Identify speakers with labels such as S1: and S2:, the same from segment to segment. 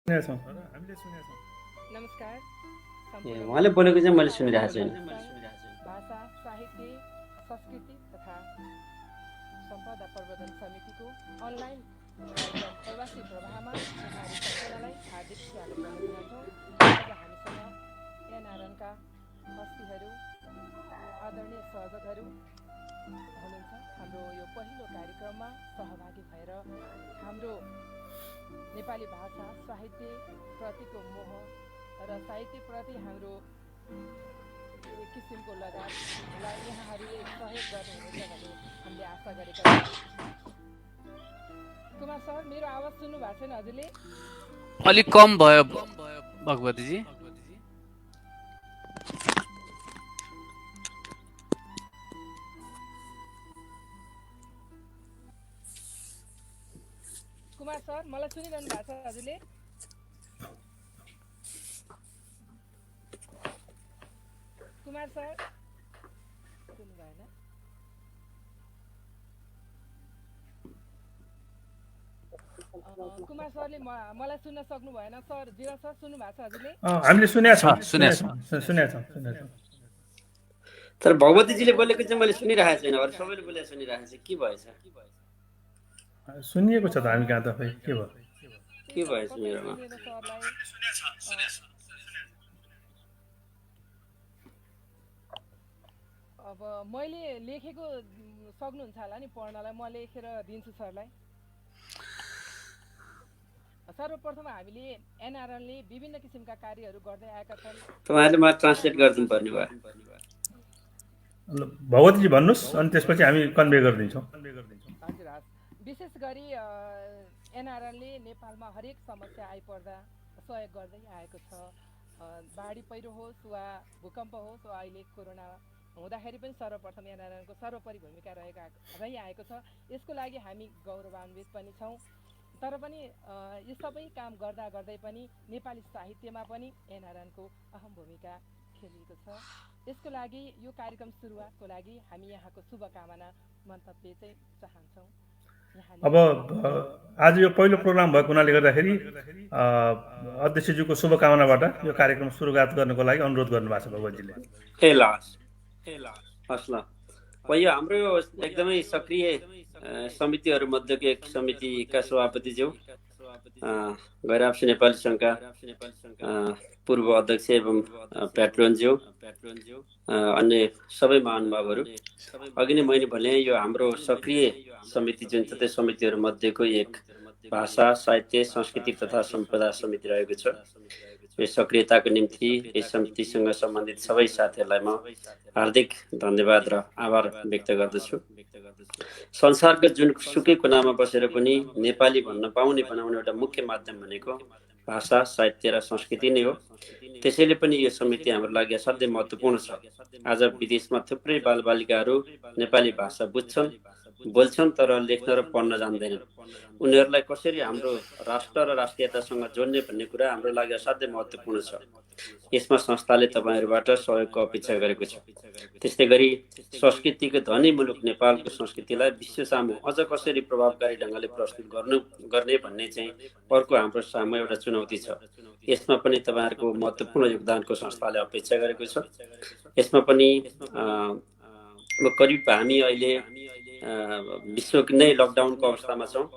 S1: सुनेछौँ र हामीले सुनेछौँ।
S2: नमस्कार।
S3: उहाँले बोलेको चाहिँ मैले सुनिरहेको छैन।
S2: भाषा साहित्य संस्कृति तथा सम्पदा प्रवर्धन समितिको अनलाइन कार्यक्रम प्रवासी प्रवाहमा यहाँहरू सम्पूर्णलाई हार्दिक स्वागत गर्न चाहन्छौँ। आज हामीसँग एनआरएनका हस्तीहरू आदरणीय सहयोगहरू हुनुहुन्छ। हाम्रो यो पहिलो कार्यक्रममा सहभागी भएर हाम्रो नेपाली भाषा साहित्य प्रतिको मोह र साहित्यप्रति हाम्रो एक किसिमको लगावलाई यहाँहरूले सहयोग गर्नुहुनेछ भन्ने हामीले आशा गरेका छौँ। कुमार सर, मेरो आवाज सुन्नु भएको छैन हजुरले?
S4: अलिक कम भयो भगवतीजी।
S2: कुमार सर, मलाई सुनिरहनु भएको छ हजुरले? कुमार सर सुन्नु भएन? कुमार सरले मलाई सुन्न सक्नु भएन। सर, जिरा सर सुन्नु भएको छ हजुरले?
S1: हामीले सुनेछौँ।
S3: तर भगवतीजीले बोलेको चाहिँ मैले सुनिरहेको छैन। अरू सबैले बोलेको सुनिरहेको छ। के भएछ?
S1: सुनिएको छ त हामी कहाँ त खै के भयो?
S3: के भएछ मेरोमा?
S2: अब मैले लेखेको सक्नुहुन्छ होला नि पढ्नलाई, म लेखेर दिन्छु सरलाई। सर्वप्रथम हामीले एनआरएनले विभिन्न किसिमका कार्यहरू गर्दै आएका छन्।
S3: तपाईँहरूले मलाई ट्रान्सलेट गरिदिनु पर्ने भयो।
S1: भगवतीजी भन्नुहोस्, अनि त्यसपछि हामी कन्भे गरिदिन्छौँ।
S2: हजुर, हस्। विशेष गरी एनआरएनले नेपालमा हरेक समस्या आइपर्दा सहयोग गर्दै आएको छ। बाढी पहिरो होस् वा भूकम्प होस् वा अहिले कोरोना हुँदाखेरि पनि सर्वप्रथम एनआरएनको सर्वोपरि भूमिका रहिआएको छ। यसको लागि हामी गौरवान्वित पनि छौँ। तर पनि यो सबै काम गर्दा गर्दै पनि नेपाली साहित्यमा पनि एनआरएनको अहम भूमिका खेलिएको छ। यसको लागि यो कार्यक्रम सुरुवातको लागि हामी यहाँको शुभकामना मन्तव्य चाहिँ चाहन्छौँ।
S1: अब आज यो पहिलो प्रोग्राम भएको हुनाले गर्दाखेरि अध्यक्षज्यूको शुभकामनाबाट यो कार्यक्रम सुरुवात गर्नको लागि अनुरोध गर्नुभएको छ भगवतीजीले।
S3: हस् ल। यो हाम्रो एकदमै सक्रिय समितिहरू मध्येको एक समितिका सभापतिज्यू, गैराप्सी नेपाली सङ्घका पूर्व अध्यक्ष एवं प्याट्रोनज्यू, अन्य सबै महानुभावहरू, अघि नै मैले भने यो हाम्रो सक्रिय समिति जुन छ त्यो समितिहरू मध्येको एक भाषा साहित्य संस्कृति तथा सम्पदा समिति रहेको छ। यो सक्रियताको निम्ति यस समितिसँग सम्बन्धित सबै साथीहरूलाई म हार्दिक धन्यवाद र आभार व्यक्त गर्दछु। संसारको जुन सुकै कुनामा बसेर पनि नेपाली भन्न पाउने बनाउने एउटा मुख्य माध्यम भनेको भाषा साहित्य र संस्कृति नै हो। त्यसैले पनि यो समिति हाम्रो लागि असाध्यै महत्त्वपूर्ण छ। आज विदेशमा थुप्रै बालबालिकाहरू नेपाली भाषा बुझ्छन्, बोल्छन्, तर लेख्न र पढ्न जान्दैनन्। उनीहरूलाई कसरी हाम्रो राष्ट्र र राष्ट्रियतासँग जोड्ने भन्ने कुरा हाम्रो लागि असाध्यै महत्त्वपूर्ण छ। यसमा संस्थाले तपाईँहरूबाट सहयोगको अपेक्षा गरेको छ। त्यस्तै गरी संस्कृतिको धनी मुलुक नेपालको संस्कृतिलाई विश्व सामु अझ कसरी प्रभावकारी ढङ्गले प्रस्तुत गर्ने भन्ने चाहिँ अर्को हाम्रो सामु एउटा चुनौती छ। यसमा पनि तपाईँहरूको महत्त्वपूर्ण योगदानको संस्थाले अपेक्षा गरेको छ। यसमा पनि करिब हामी अहिले विश्व नै लकडाउनको अवस्थामा छौँ।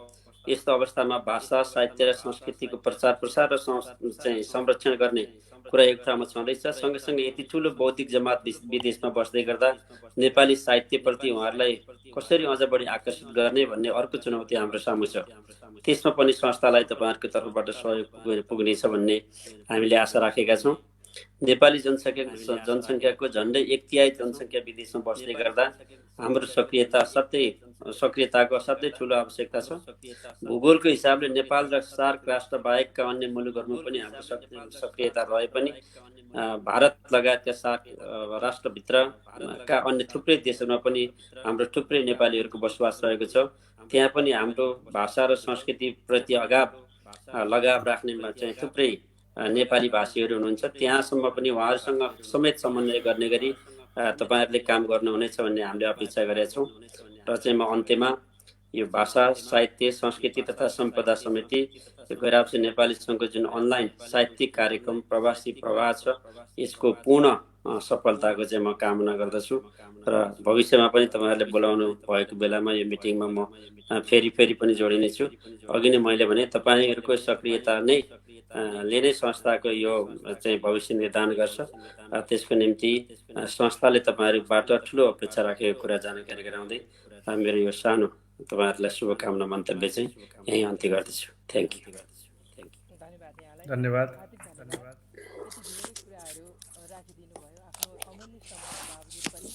S3: यस्तो अवस्थामा भाषा साहित्य र संस्कृतिको प्रचार प्रसार र चाहिँ संरक्षण गर्ने कुरा एक ठाउँमा छँदैछ। सँगसँगै यति ठुलो बौद्धिक जमात विदेशमा बस्दै गर्दा नेपाली साहित्यप्रति उहाँहरूलाई कसरी अझ बढी आकर्षित गर्ने भन्ने अर्को चुनौती हाम्रो सामु छ। त्यसमा पनि संस्थालाई तपाईँहरूको तर्फबाट सहयोग पुग्नेछ भन्ने हामीले आशा राखेका छौँ। नेपाली जनसङ्ख्याको झन्डै 1/3 जनसङ्ख्या विदेशमा बस्दै गर्दा हाम्रो सक्रियताको असाध्यै ठुलो आवश्यकता छ। भूगोलको हिसाबले नेपाल र सार्क राष्ट्र बाहेकका अन्य मुलुकहरूमा पनि हाम्रो सक्रियता रहे पनि भारत लगायतका सार्क राष्ट्रभित्रका अन्य थुप्रै देशहरूमा पनि हाम्रो थुप्रै नेपालीहरूको बसोबास रहेको छ। त्यहाँ पनि हाम्रो भाषा र संस्कृतिप्रति लगाव राख्ने चाहिँ थुप्रै नेपाली भाषीहरू हुनुहुन्छ। त्यहाँसम्म पनि उहाँहरूसँग समेत समन्वय गर्ने गरी तपाईँहरूले काम गर्नुहुनेछ भन्ने हामीले अपेक्षा गरेका छौँ। र चाहिँ म अन्त्यमा यो भाषा साहित्य संस्कृति तथा सम्पदा समिति गैराप्से नेपाली सङ्घको जुन अनलाइन साहित्यिक कार्यक्रम प्रवासी प्रवाह छ यसको पूर्ण सफलताको चाहिँ म कामना गर्दछु र भविष्यमा पनि तपाईँहरूले बोलाउनु भएको बेलामा यो मिटिङमा म फेरि पनि जोडिनेछु। अघि नै मैले भने तपाईँहरूको सक्रियता नै ले नै संस्थाको यो चाहिँ भविष्य निर्धारण गर्छ। त्यसको निम्ति संस्थाले तपाईँहरूबाट ठुलो अपेक्षा राखेको कुरा जानकारी गराउँदै मेरो यो सानो तपाईँहरूलाई शुभकामना मन्तव्य चाहिँ यहीँ अन्त्य गर्दछु। Thank you.
S1: धन्यवाद।
S2: कुराहरू राखिदिनु भयो आफ्नो अमूल्य समयको बावजुद पनि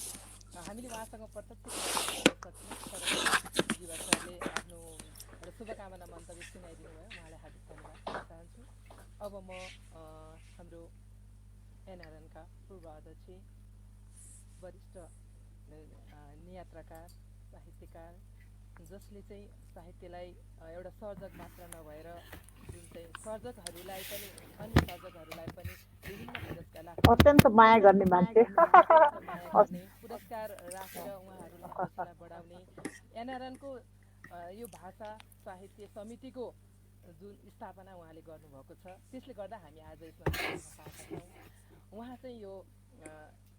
S2: हामीले उहाँसँग प्रत्यक्ष जीवा सरले आफ्नो शुभकामना मन्तव्य सुनाइदिनु भयो। उहाँलाई हार्दिक धन्यवाद दिन चाहन्छु। अब म हाम्रो एनआरएनका पूर्व अध्यक्ष वरिष्ठ नियात्रकार साहित्यकार जसले चाहिँ साहित्यलाई एउटा सर्जक मात्र नभएर जुन चाहिँ सर्जकहरूलाई पनि अन्य सर्जकहरूलाई पनि विभिन्न पुरस्कार
S5: अत्यन्त माया गर्ने मान्छे
S2: पुरस्कार राखेर उहाँहरूलाई हौसला बढाउने एनआरएनको यो भाषा साहित्य समितिको जुन स्थापना उहाँले गर्नुभएको छ त्यसले गर्दा हामी आज यसमा पाएका छौँ। उहाँ चाहिँ यो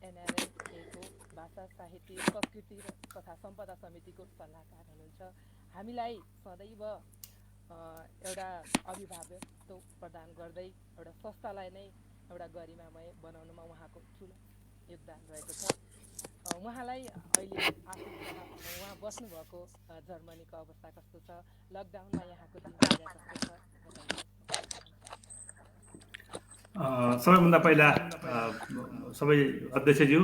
S2: एनआरएनको भाषा साहित्य संस्कृति तथा सम्पदा समितिको सल्लाहकार हुनुहुन्छ। हामीलाई सदैव एउटा अभिभावकत्व प्रदान गर्दै एउटा संस्थालाई नै एउटा गरिमामय बनाउनुमा उहाँको ठुलो योगदान रहेको छ। उहाँलाई अहिले उहाँ बस्नुभएको जर्मनीको अवस्था कस्तो छ, लकडाउनमा यहाँको दिनचर्या कस्तो छ?
S1: सबैभन्दा पहिला सबै अध्यक्षज्यू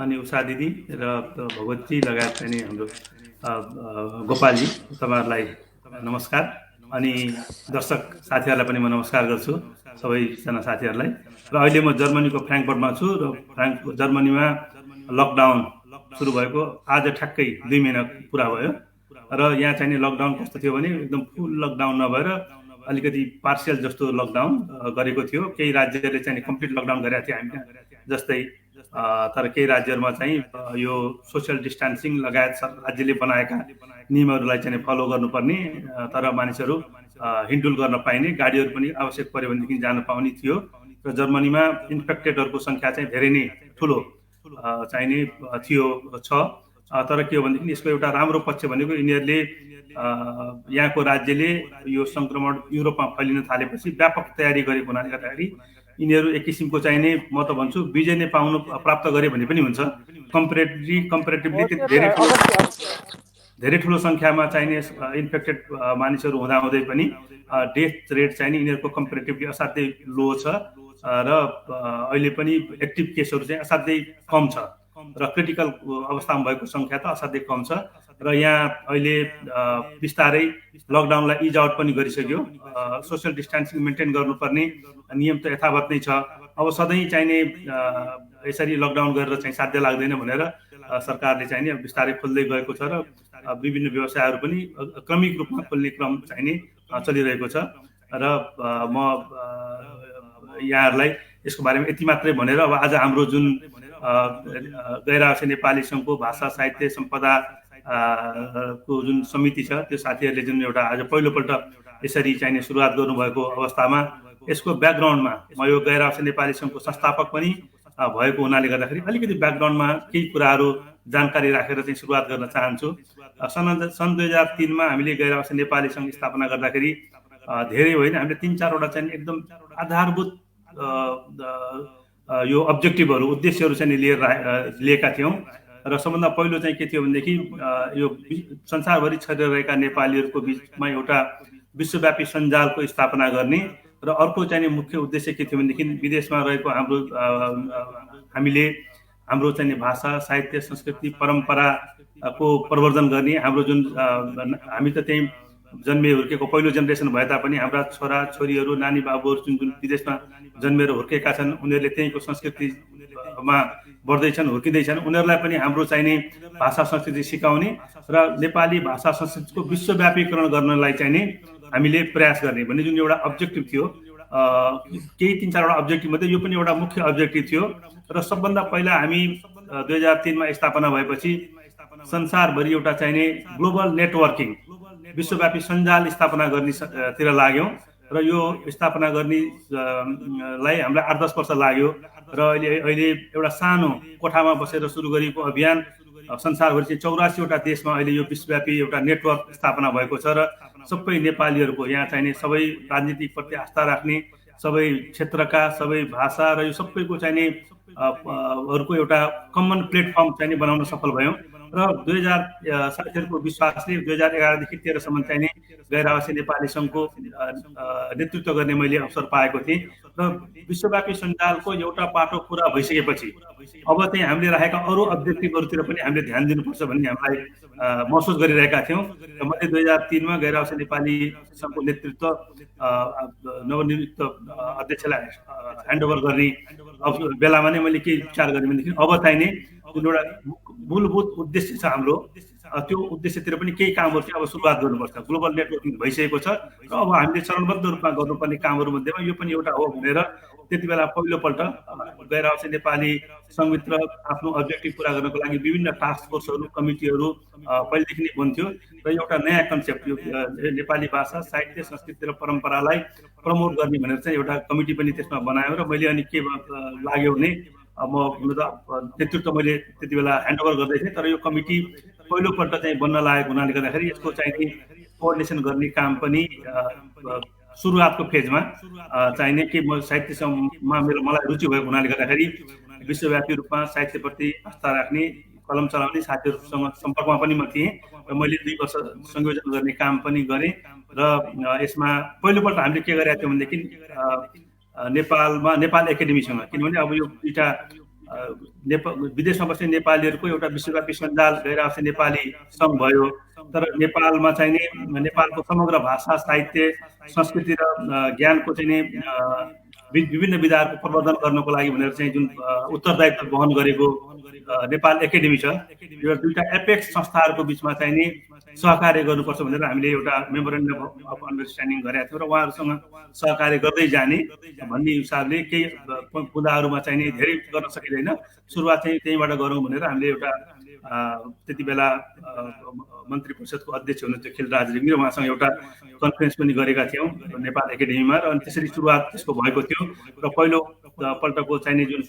S1: अनि उषा दिदी र भगवतजी लगायत पनि हाम्रो गोपालजी तपाईँहरूलाई नमस्कार। अनि दर्शक साथीहरूलाई पनि म नमस्कार गर्छु सबैजना साथीहरूलाई। र अहिले म जर्मनीको फ्र्याङ्कफर्टमा छु र जर्मनीमा लकडाउन सुरु भएको आज ठ्याक्कै 2 महिना पुरा भयो। र यहाँ चाहिँ लकडाउन कस्तो थियो भने एकदम फुल लकडाउन नभएर अलिकति पार्सियल जस्तो लकडाउन गरेको थियो। केही राज्यहरूले चाहिँ कम्प्लिट लकडाउन गरेका थिए हामी जस्तै, तर केही राज्यहरूमा चाहिँ यो सोसियल डिस्टेन्सिङ लगायत राज्यले बनाएका नियमहरूलाई चाहिँ फलो गर्नुपर्ने, तर मानिसहरू हिँडडुल गर्न पाइने, गाडीहरू पनि आवश्यक पर्यो भनेदेखि जान पाउने थियो। र जर्मनीमा इन्फेक्टेडहरूको सङ्ख्या चाहिँ धेरै नै ठुलो चाहिने थियो छ। तर के हो भनेदेखि यसको एउटा राम्रो पक्ष भनेको यिनीहरूले यहाँको राज्यले यो सङ्क्रमण युरोपमा फैलिन थालेपछि व्यापक तयारी गरेको हुनाले गर्दाखेरि यिनीहरू एक किसिमको चाहिने म त भन्छु विजय नै पाउनु प्राप्त गरे भने पनि हुन्छ। कम्पेरेटिभली धेरै ठुलो सङ्ख्यामा चाहिने इन्फेक्टेड मानिसहरू हुँदाहुँदै पनि डेथ रेट चाहिँ यिनीहरूको कम्पेरेटिभली असाध्यै लो छ र अहिले पनि एक्टिभ केसहरू चाहिँ असाध्यै कम छ र क्रिटिकल अवस्थामा भएको सङ्ख्या त असाध्यै कम छ। र यहाँ अहिले बिस्तारै लकडाउनलाई इज आउट पनि गरिसक्यो। सोसियल डिस्टेन्सिङ मेन्टेन गर्नुपर्ने नियम त यथावत नै छ। अब सधैँ चाहिने यसरी लकडाउन गरेर चाहिँ साध्य लाग्दैन भनेर सरकारले चाहिँ बिस्तारै खोल्दै गएको छ र विभिन्न व्यवसायहरू पनि क्रमिक रूपमा खोल्ने क्रम चाहिने चलिरहेको छ। र म यहाँहरूलाई यसको बारेमा यति मात्रै भनेर अब आज हाम्रो जुन गैरावासी नेपाली सङ्घको भाषा साहित्य सम्पदा को जुन समिति छ त्यो साथीहरूले जुन एउटा आज पहिलोपल्ट यसरी चाहिने सुरुवात गर्नुभएको अवस्थामा यसको ब्याकग्राउन्डमा म यो गैरावासी नेपाली सङ्घको संस्थापक पनि भएको हुनाले गर्दाखेरि अलिकति ब्याकग्राउन्डमा केही कुराहरू जानकारी राखेर चाहिँ सुरुवात गर्न चाहन्छु। सन् 2003मा हामीले गैरावासी नेपाली सङ्घ स्थापना गर्दाखेरि धेरै होइन, हामीले 3-4वटा चाहिँ एकदम आधारभूत यो अब्जेक्टिभहरू उद्देश्यहरू चाहिँ लिएका थियौँ। र सबभन्दा पहिलो चाहिँ के थियो भनेदेखि यो संसारभरि छरिरहेका नेपालीहरूको बिचमा एउटा विश्वव्यापी सञ्जालको स्थापना गर्ने र अर्को चाहिँ मुख्य उद्देश्य के थियो भनेदेखि विदेशमा रहेको हामीले हाम्रो चाहिँ भाषा साहित्य संस्कृति परम्पराको प्रवर्धन गर्ने। हाम्रो जुन हामी त त्यही जन्मे हुर्केको पहिलो जेनेरेसन भए तापनि हाम्रा छोरा छोरीहरू नानी बाबुहरू जुन विदेशमा जन्मेर हुर्केका छन् उनीहरूले त्यहीँको संस्कृतिमा बढ्दैछन् हुर्किँदैछन्। उनीहरूलाई पनि हाम्रो चाहिने भाषा संस्कृति सिकाउने र नेपाली भाषा संस्कृतिको विश्वव्यापीकरण गर्नलाई चाहिने हामीले प्रयास गर्ने भन्ने जुन एउटा अब्जेक्टिभ थियो। केही 3-4वटा अब्जेक्टिभ मध्ये यो पनि एउटा मुख्य अब्जेक्टिभ थियो। र सबभन्दा पहिला हामी 2003मा स्थापना भएपछि संसारभरि एउटा चाहिने ग्लोबल नेटवर्किङ विश्वव्यापी सञ्जाल स्थापना गर्नेतिर लाग्यौँ र यो स्थापना गर्नेलाई हामीलाई 8-10 वर्ष लाग्यो र अहिले एउटा सानो कोठामा बसेर सुरु गरेको अभियान संसारभरि चाहिँ 84वटा देशमा अहिले यो विश्वव्यापी एउटा नेटवर्क स्थापना भएको छ र सबै नेपालीहरूको यहाँ चाहिने सबै राजनीतिक प्रति आस्था राख्ने सबै क्षेत्रका सबै भाषा र यो सबैको चाहिने अरूको एउटा कमन प्लेटफर्म चाहिने बनाउन सफल भयौँ र 2000 विश्वासले 2011 देखि 13 सम्म चाहिने गैर आवासीय नेपाली सङ्घको नेतृत्व गर्ने मैले अवसर पाएको थिएँ र विश्वव्यापी सञ्जालको एउटा पाटो पुरा भइसकेपछि अब चाहिँ हामीले राखेका अरू अब्जेक्टिभहरूतिर पनि हामीले ध्यान दिनुपर्छ भन्ने हामीलाई महसुस गरिरहेका थियौँ र मैले 2003 मा गैर आवासीय नेपाली सङ्घको नेतृत्व नवनियुक्त अध्यक्षलाई ह्यान्डओभर गर्ने बेलामा नै मैले के विचार गरेँ भनेदेखि अब चाहिँ नि जुन एउटा मूलभूत उद्देश्य छ हाम्रो त्यो उद्देश्यतिर पनि केही कामहरू चाहिँ अब सुरुवात गर्नुपर्छ। ग्लोबल नेटवर्किङ भइसकेको छ र अब हामीले चरणबद्ध रूपमा गर्नुपर्ने कामहरू मध्येमा यो पनि एउटा हो भनेर त्यति बेला पहिलोपल्ट गैर आवासीय नेपाली संघभित्र आफ्नो अब्जेक्टिभ पुरा गर्नको लागि विभिन्न टास्क फोर्सहरू कमिटीहरू पहिलेदेखि नै बन्थ्यो र एउटा नयाँ कन्सेप्ट यो नेपाली भाषा साहित्य संस्कृति र परम्परालाई प्रमोट गर्ने भनेर चाहिँ एउटा कमिटी पनि त्यसमा बनायो र मैले अनि के लाग्यो भने म हुन त नेतृत्व मैले त्यति बेला ह्यान्डओभर गर्दै थिएँ तर यो कमिटी पहिलोपल्ट चाहिँ बन्न लागेको हुनाले गर्दाखेरि यसको चाहिँ कोअर्डिनेसन गर्ने काम पनि सुरुवातको फेजमा चाहिने कि म साहित्यमा मलाई रुचि भएको हुनाले गर्दाखेरि विश्वव्यापी रूपमा साहित्यप्रति आस्था राख्ने कलम चलाउने साथीहरूसँग सम्पर्कमा पनि म थिएँ र मैले 2 वर्ष संयोजन गर्ने काम पनि गरेँ र यसमा पहिलोपल्ट हामीले के गरेका थियौँ भनेदेखि नेपाल एकाडेमीसँग किनभने अब यो दुईटा विदेशमा बस्ने नेपालीहरूको एउटा विश्वव्यापी सञ्जाल गैर आवासीय नेपाली सङ्घ भयो तर नेपालमा चाहिँ नेपालको समग्र भाषा साहित्य संस्कृति र ज्ञानको चाहिँ विभिन्न विधाहरूको प्रवर्धन गर्नको लागि भनेर चाहिँ जुन उत्तरदायित्व वहन गरेको नेपाल एकाडेमी छ यो दुईटा एपेक्स संस्थाहरूको बिचमा चाहिँ नि सहकार्य गर्नुपर्छ भनेर हामीले एउटा मेमोरेन्डम अफ अन्डरस्ट्यान्डिङ गरेका थियौँ र उहाँहरूसँग सहकार्य गर्दै जाने भन्ने हिसाबले केही बुँदाहरूमा चाहिँ नि धेरै गर्न सकिँदैन सुरुवात चाहिँ त्यहीँबाट गरौँ भनेर हामीले एउटा त्यति बेला मन्त्री परिषदको अध्यक्ष हुनुहुन्थ्यो खिलराज रिग्मी र उहाँसँग एउटा कन्फरेन्स पनि गरेका थियौँ नेपाल एकाडेमीमा र अनि त्यसरी सुरुवात त्यसको भएको थियो र पहिलो पल्टको चाहिने जुन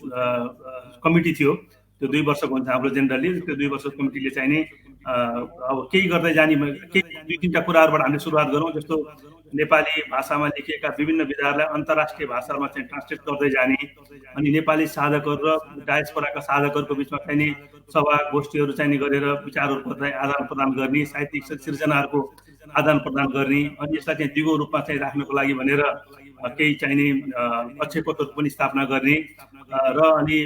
S1: कमिटी थियो त्यो 2 वर्षको हुन्छ हाम्रो जेनरली त्यो 2 वर्षको कमिटीले चाहिने अब केही गर्दै जाने केही 2-3टा कुराहरूबाट हामीले सुरुवात गरौँ जस्तो नेपाली भाषामा लेखिएका विभिन्न विधाहरूलाई अन्तर्राष्ट्रिय भाषामा चाहिँ ट्रान्सलेट गर्दै जाने अनि नेपाली साधकहरू र डायस्पोराका साधकहरूको बिचमा चाहिने सभा गोष्ठीहरू चाहिने गरेर विचारहरूको आदान प्रदान गर्ने साहित्यिक सृजनाहरूको आदान प्रदान गर्ने अनि यसलाई चाहिँ दिगो रूपमा चाहिँ राख्नको लागि भनेर केही चाहिने अक्षयपत्रहरू पनि स्थापना गर्ने र अनि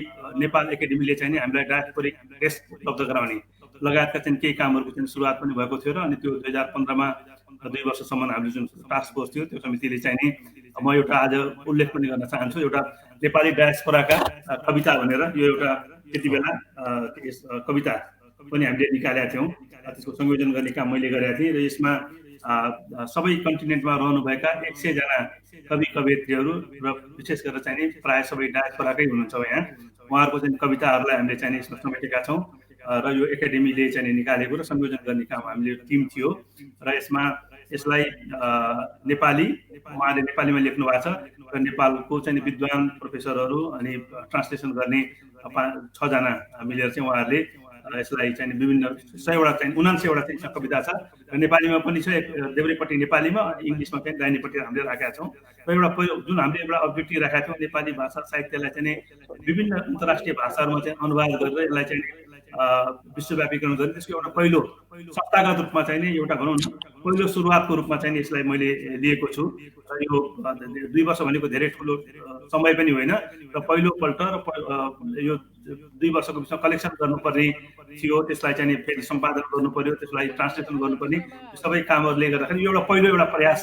S1: नेपाल एकाडेमीले चाहिँ हामीलाई डायस्पोरिक डेस्क उपलब्ध गराउने लगायतका चाहिँ केही कामहरूको चाहिँ सुरुवात पनि भएको थियो र अनि त्यो 2015 मा 2 वर्षसम्म हामीले जुन टास्क फोर्स थियो त्यो समितिले चाहिँ नि म एउटा आज उल्लेख पनि गर्न चाहन्छु एउटा नेपाली डायस्पोराका कविता भनेर यो एउटा त्यति बेला कविता पनि हामीले निकालेका थियौँ त्यसको संयोजन गर्ने काम मैले गरेका थिएँ र यसमा सबै कन्टिनेन्टमा रहनुभएका 100 जना कवि कवयित्रीहरू र विशेष गरेर चाहिँ प्राय सबै डायस्पोराकै हुनुहुन्छ यहाँ उहाँहरूको चाहिँ कविताहरूलाई हामीले चाहिँ यसमा समेटेका छौँ र यो एकाडेमीले चाहिँ निकालेको र संयोजन गर्ने काम हामीले टिम थियो र यसलाई नेपाली उहाँले नेपालीमा लेख्नु भएको छ र नेपालको चाहिँ विद्वान प्रोफेसरहरू अनि ट्रान्सलेसन गर्ने 6 जना मिलेर चाहिँ उहाँहरूले यसलाई चाहिँ विभिन्न 100वटा चाहिँ 79वटा चाहिँ कविता छ र नेपालीमा पनि छ देब्रेपट्टि नेपालीमा इङ्ग्लिसमा चाहिँ दाहिनेपट्टि हामीले राखेका छौँ र एउटा जुन हामीले एउटा अब्जेक्टिभ राखेका छौँ नेपाली भाषा साहित्यलाई चाहिँ विभिन्न अन्तर्राष्ट्रिय भाषाहरूमा चाहिँ अनुवाद गरेर यसलाई चाहिँ विश्वव्यापीकरण गर्ने त्यसको एउटा पहिलो संस्थागत रूपमा चाहिँ नि एउटा भनौँ न पहिलो सुरुवातको रूपमा चाहिँ यसलाई मैले लिएको छु र यो 2 वर्ष भनेको धेरै ठुलो समय पनि होइन र पहिलोपल्ट र यो 2 वर्षको बिचमा कलेक्सन गर्नुपर्ने थियो त्यसलाई चाहिँ फेरि सम्पादन गर्नु पर्यो त्यसलाई ट्रान्सलेसन गर्नुपर्ने सबै कामहरूले गर्दाखेरि यो एउटा पहिलो एउटा प्रयास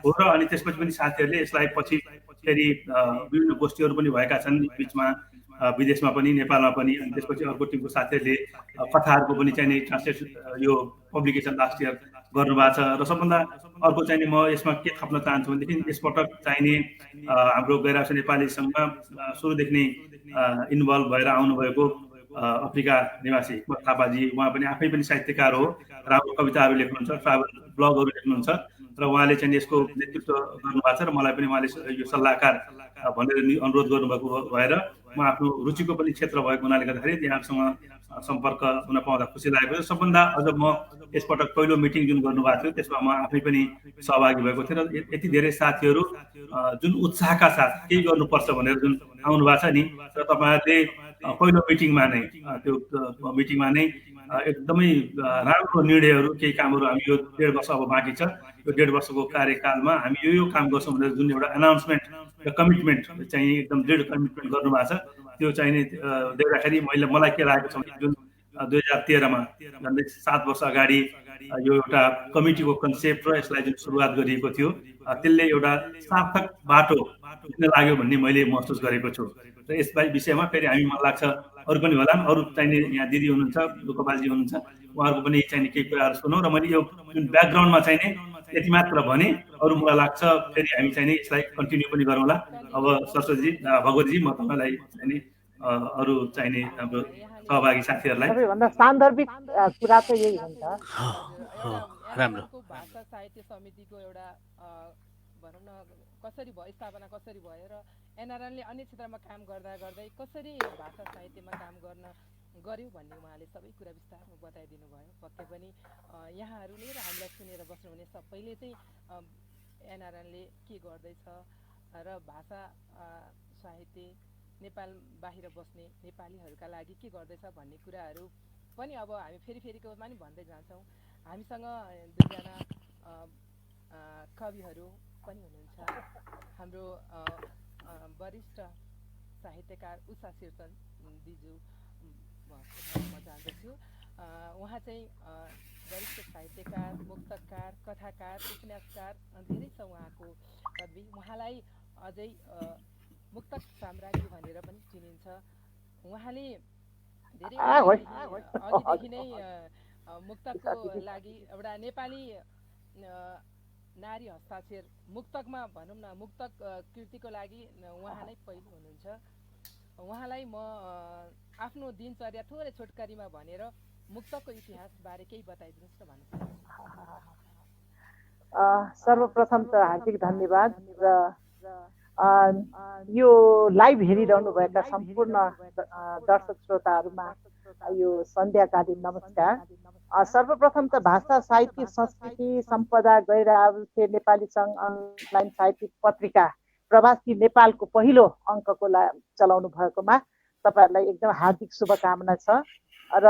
S1: हो र अनि त्यसपछि पनि साथीहरूले यसलाई पछि फेरि विभिन्न गोष्ठीहरू पनि भएका छन् बिचमा विदेशमा पनि नेपालमा पनि अनि त्यसपछि अर्को टिमको साथीहरूले कथाहरूको पनि चाहिँ ट्रान्सलेसन यो पब्लिकेसन लास्ट इयर गर्नुभएको छ र सबभन्दा अर्को चाहिँ म यसमा के थप्न चाहन्छु भनेदेखि यसपटक चाहिने हाम्रो गैर आवासीय नेपाली सङ्घमा सुरुदेखि नै इन्भल्भ भएर आउनुभएको अफ्रिका निवासी हिक्मत थापाजी, उहाँ पनि आफै पनि साहित्यकार हो, राम्रो कविताहरू लेख्नुहुन्छ, ट्राभल ब्लगहरू लेख्नुहुन्छ र उहाँले चाहिँ यसको नेतृत्व गर्नुभएको छ र मलाई पनि उहाँले यो सल्लाहकार भनेर अनुरोध गर्नुभएको भएर म आफ्नो रुचिको पनि क्षेत्र भएको हुनाले गर्दाखेरि यहाँसँग सम्पर्क हुन पाउँदा खुसी लागेको छ। सबभन्दा अझ म यसपटक पहिलो मिटिङ जुन गर्नुभएको थियो त्यसमा म आफै पनि सहभागी भएको थिएँ र यति धेरै साथीहरू जुन उत्साहका साथ केही गर्नुपर्छ भनेर जुन आउनु भएको छ नि र तपाईँहरूले पहिलो मिटिङमा नै त्यो मिटिङमा नै एकदमै राम्रो निर्णयहरू केही कामहरू हामी यो 1.5 वर्ष अब बाँकी छ, यो 1.5 वर्षको कार्यकालमा हामी यो काम गर्छौँ भनेर जुन एउटा अनाउन्समेन्ट र कमिटमेन्ट चाहिँ एकदम दृढ कमिटमेन्ट गर्नुभएको छ त्यो चाहिँ नि देख्दाखेरि मलाई के लागेको छ भने जुन 2013 मा झन्डै 7 वर्ष अगाडि यो एउटा कमिटीको कन्सेप्ट र यसलाई जुन सुरुवात गरिएको थियो त्यसले एउटा सार्थक बाटो दिन लाग्यो भन्ने मैले महसुस गरेको छु र यस विषयमा फेरि हामी मलाई लाग्छ अरू पनि होला, अरू चाहिने यहाँ दिदी हुनुहुन्छ, गोपालजी हुनुहुन्छ, उहाँहरूको पनि चाहिने केही कुराहरू सुनौँ र मैले यो जुन ब्याकग्राउन्डमा चाहिने यति मात्र भने अरू मलाई लाग्छ फेरि हामी चाहिने यसलाई कन्टिन्यू पनि गरौँला। अब सरस्वतीजी, भगवतीजी, म तपाईँलाई चाहिने अरू चाहिने हाम्रो सहभागी साथीहरूलाई
S5: सबैभन्दा सान्दर्भिक कुरा त यही हुन्छ।
S4: राम्रो।
S2: भाषा साहित्य समितिको एउटा भनौँ न कसरी भयो, स्थापना कसरी भयो र एनआरएनले अन्य क्षेत्रमा काम गर्दा गर्दै कसरी भाषा साहित्यमा काम गर्यो भन्ने उहाँले सबै कुरा विस्तारमा बताइदिनु भयो। पक्कै पनि यहाँहरूले र हामीलाई सुनेर बस्नुहुने सबैले चाहिँ एनआरएनले के गर्दैछ र भाषा साहित्य नेपाल बाहिर बस्ने नेपालीहरूका लागि के गर्दैछ भन्ने कुराहरू पनि अब हामी फेरिकोमा नि भन्दै जान्छौँ। हामीसँग दुईजना कविहरू पनि हुनुहुन्छ, हाम्रो वरिष्ठ साहित्यकार उषा शीर्षन दिजु म जान्दछु। उहाँ चाहिँ वरिष्ठ साहित्यकार, मुक्तकार, कथाकार, उपन्यासकार धेरै छ उहाँको पदवी। उहाँलाई अझै मुक्तक साम्राज्ञी भनेर पनि चिनिन्छ। उहाँले धेरै अघिदेखि नै मुक्तकको लागि एउटा नेपाली नारी हस्ताक्षर मुक्तकमा भनौँ न मुक्तक कृतिको लागि उहाँ नै पहिलो हुनुहुन्छ। उहाँलाई म आफ्नो दिनचर्या थोरै छोटकरीमा भनेर मुक्तकको इतिहासबारे केही बताइदिनुहोस् न भन्न चाहन्छु।
S5: सर्वप्रथम त हार्दिक धन्यवाद र यो लाइभ हेरिरहनुभएका सम्पूर्ण दर्शक श्रोताहरूमा यो सन्ध्याकालीन नमस्कार। सर्वप्रथम त भाषा साहित्य संस्कृति सम्पदा गैर आवासीय नेपाली सङ्घ अनलाइन साहित्यिक पत्रिका प्रवासी नेपालको पहिलो अङ्कको चलाउनु भएकोमा तपाईँहरूलाई एकदम हार्दिक शुभकामना छ र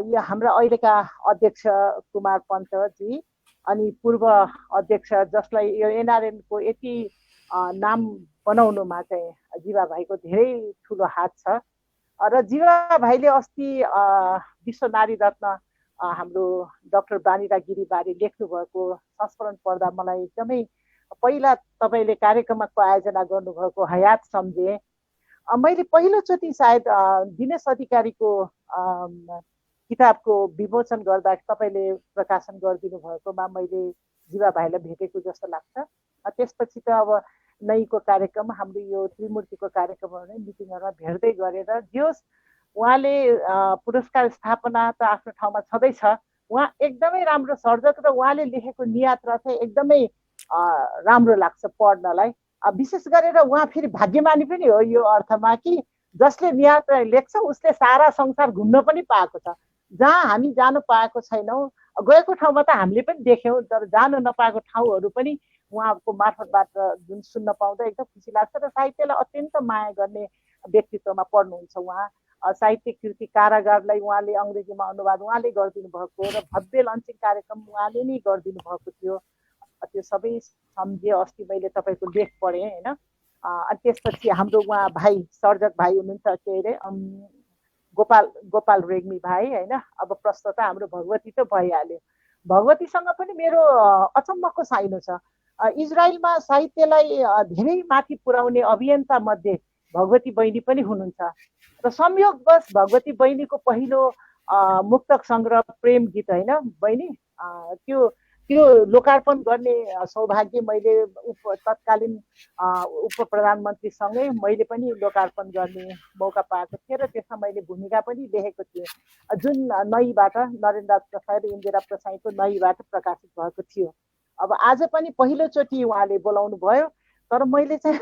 S5: यो हाम्रा अहिलेका अध्यक्ष कुमार पन्तजी अनि पूर्व अध्यक्ष जसलाई यो एनआरएनको यति नाम बनाउनुमा चाहिँ जीवा भाइको धेरै ठुलो हात छ र जीवा भाइले अस्ति विश्व नारी रत्न हाम्रो डाक्टर बानिरा गिरीबारे लेख्नु भएको संस्करण पढ्दा मलाई एकदमै पहिला तपाईँले कार्यक्रमको आयोजना गर्नुभएको हयात सम्झेँ। मैले पहिलोचोटि सायद दिनेश अधिकारीको किताबको विमोचन गर्दा तपाईँले प्रकाशन गरिदिनु भएकोमा मैले जीवा भाइलाई भेटेको जस्तो लाग्छ। त्यसपछि त अब नैको कार्यक्रम हाम्रो यो त्रिमूर्तिको कार्यक्रमहरू नै मिटिङहरूमा भेट्दै गरेर जोस् उहाँले पुरस्कार स्थापना त आफ्नो ठाउँमा छँदैछ। उहाँ एकदमै राम्रो सर्जक र उहाँले लेखेको नियात्रा चाहिँ एकदमै राम्रो लाग्छ पढ्नलाई। विशेष गरेर उहाँ फेरि भाग्यमानी पनि हो यो अर्थमा कि जसले नियात्रा लेख्छ उसले सारा संसार घुम्न पनि पाएको छ। जहाँ हामी जानु पाएको छैनौँ, गएको ठाउँमा त हामीले पनि देख्यौँ, तर जानु नपाएको ठाउँहरू पनि उहाँको मार्फतबाट जुन सुन्न पाउँदा एकदम खुसी लाग्छ र साहित्यलाई अत्यन्त माया गर्ने व्यक्तित्वमा पढ्नुहुन्छ उहाँ। साहित्य कृति कारागारलाई उहाँले अङ्ग्रेजीमा अनुवाद उहाँले गरिदिनु भएको र भव्य लन्चिङ कार्यक्रम उहाँले नै गरिदिनु भएको थियो। त्यो सबै सम्झेँ अस्ति मैले तपाईँको लेख पढेँ होइन। अनि त्यसपछि हाम्रो उहाँ भाइ सर्जक भाइ हुनुहुन्छ के अरे गोपाल रेग्मी भाइ होइन। अब प्रश्न त हाम्रो भगवती त भइहाल्यो। भगवतीसँग पनि मेरो अचम्मको साइनो छ। इजरायलमा साहित्यलाई धेरै माथि पुर्याउने अभियन्ता मध्ये भगवती बहिनी पनि हुनुहुन्छ र संयोगवश भगवती बहिनीको पहिलो मुक्तक सङ्ग्रह प्रेम गीत होइन बहिनी, त्यो त्यो लोकार्पण गर्ने सौभाग्य मैले तत्कालीन उप प्रधानमन्त्रीसँगै मैले पनि लोकार्पण गर्ने मौका पाएको थिएँ र त्यसमा मैले भूमिका पनि लेखेको थिएँ जुन नईबाट नरेन्द्र प्रसाद इन्दिरा प्रसाईको नईबाट प्रकाशित भएको थियो। अब आज पनि पहिलोचोटि उहाँले बोलाउनु भयो, तर मैले चाहिँ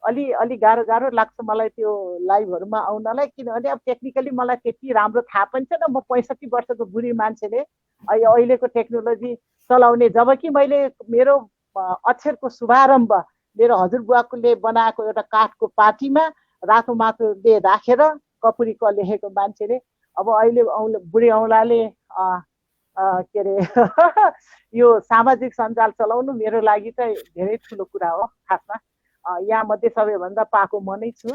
S5: अलि गाह्रो लाग्छ मलाई त्यो लाइभहरूमा आउनलाई, किनभने अब टेक्निकली मलाई त्यति राम्रो थाहा पनि छैन। म 65 वर्षको बुढी मान्छेले अहिलेको टेक्नोलोजी चलाउने, जबकि मैले मेरो अक्षरको शुभारम्भ मेरो हजुरबुवाले बनाएको एउटा काठको पाटीमा रातो माटोले राखेर कपुरी क लेखेको मान्छेले अब अहिले बुढी औँलाले के अरे यो सामाजिक सञ्जाल चलाउनु मेरो लागि चाहिँ धेरै ठुलो कुरा हो। खासमा यहाँ मध्ये सबैभन्दा पाको म नै छु।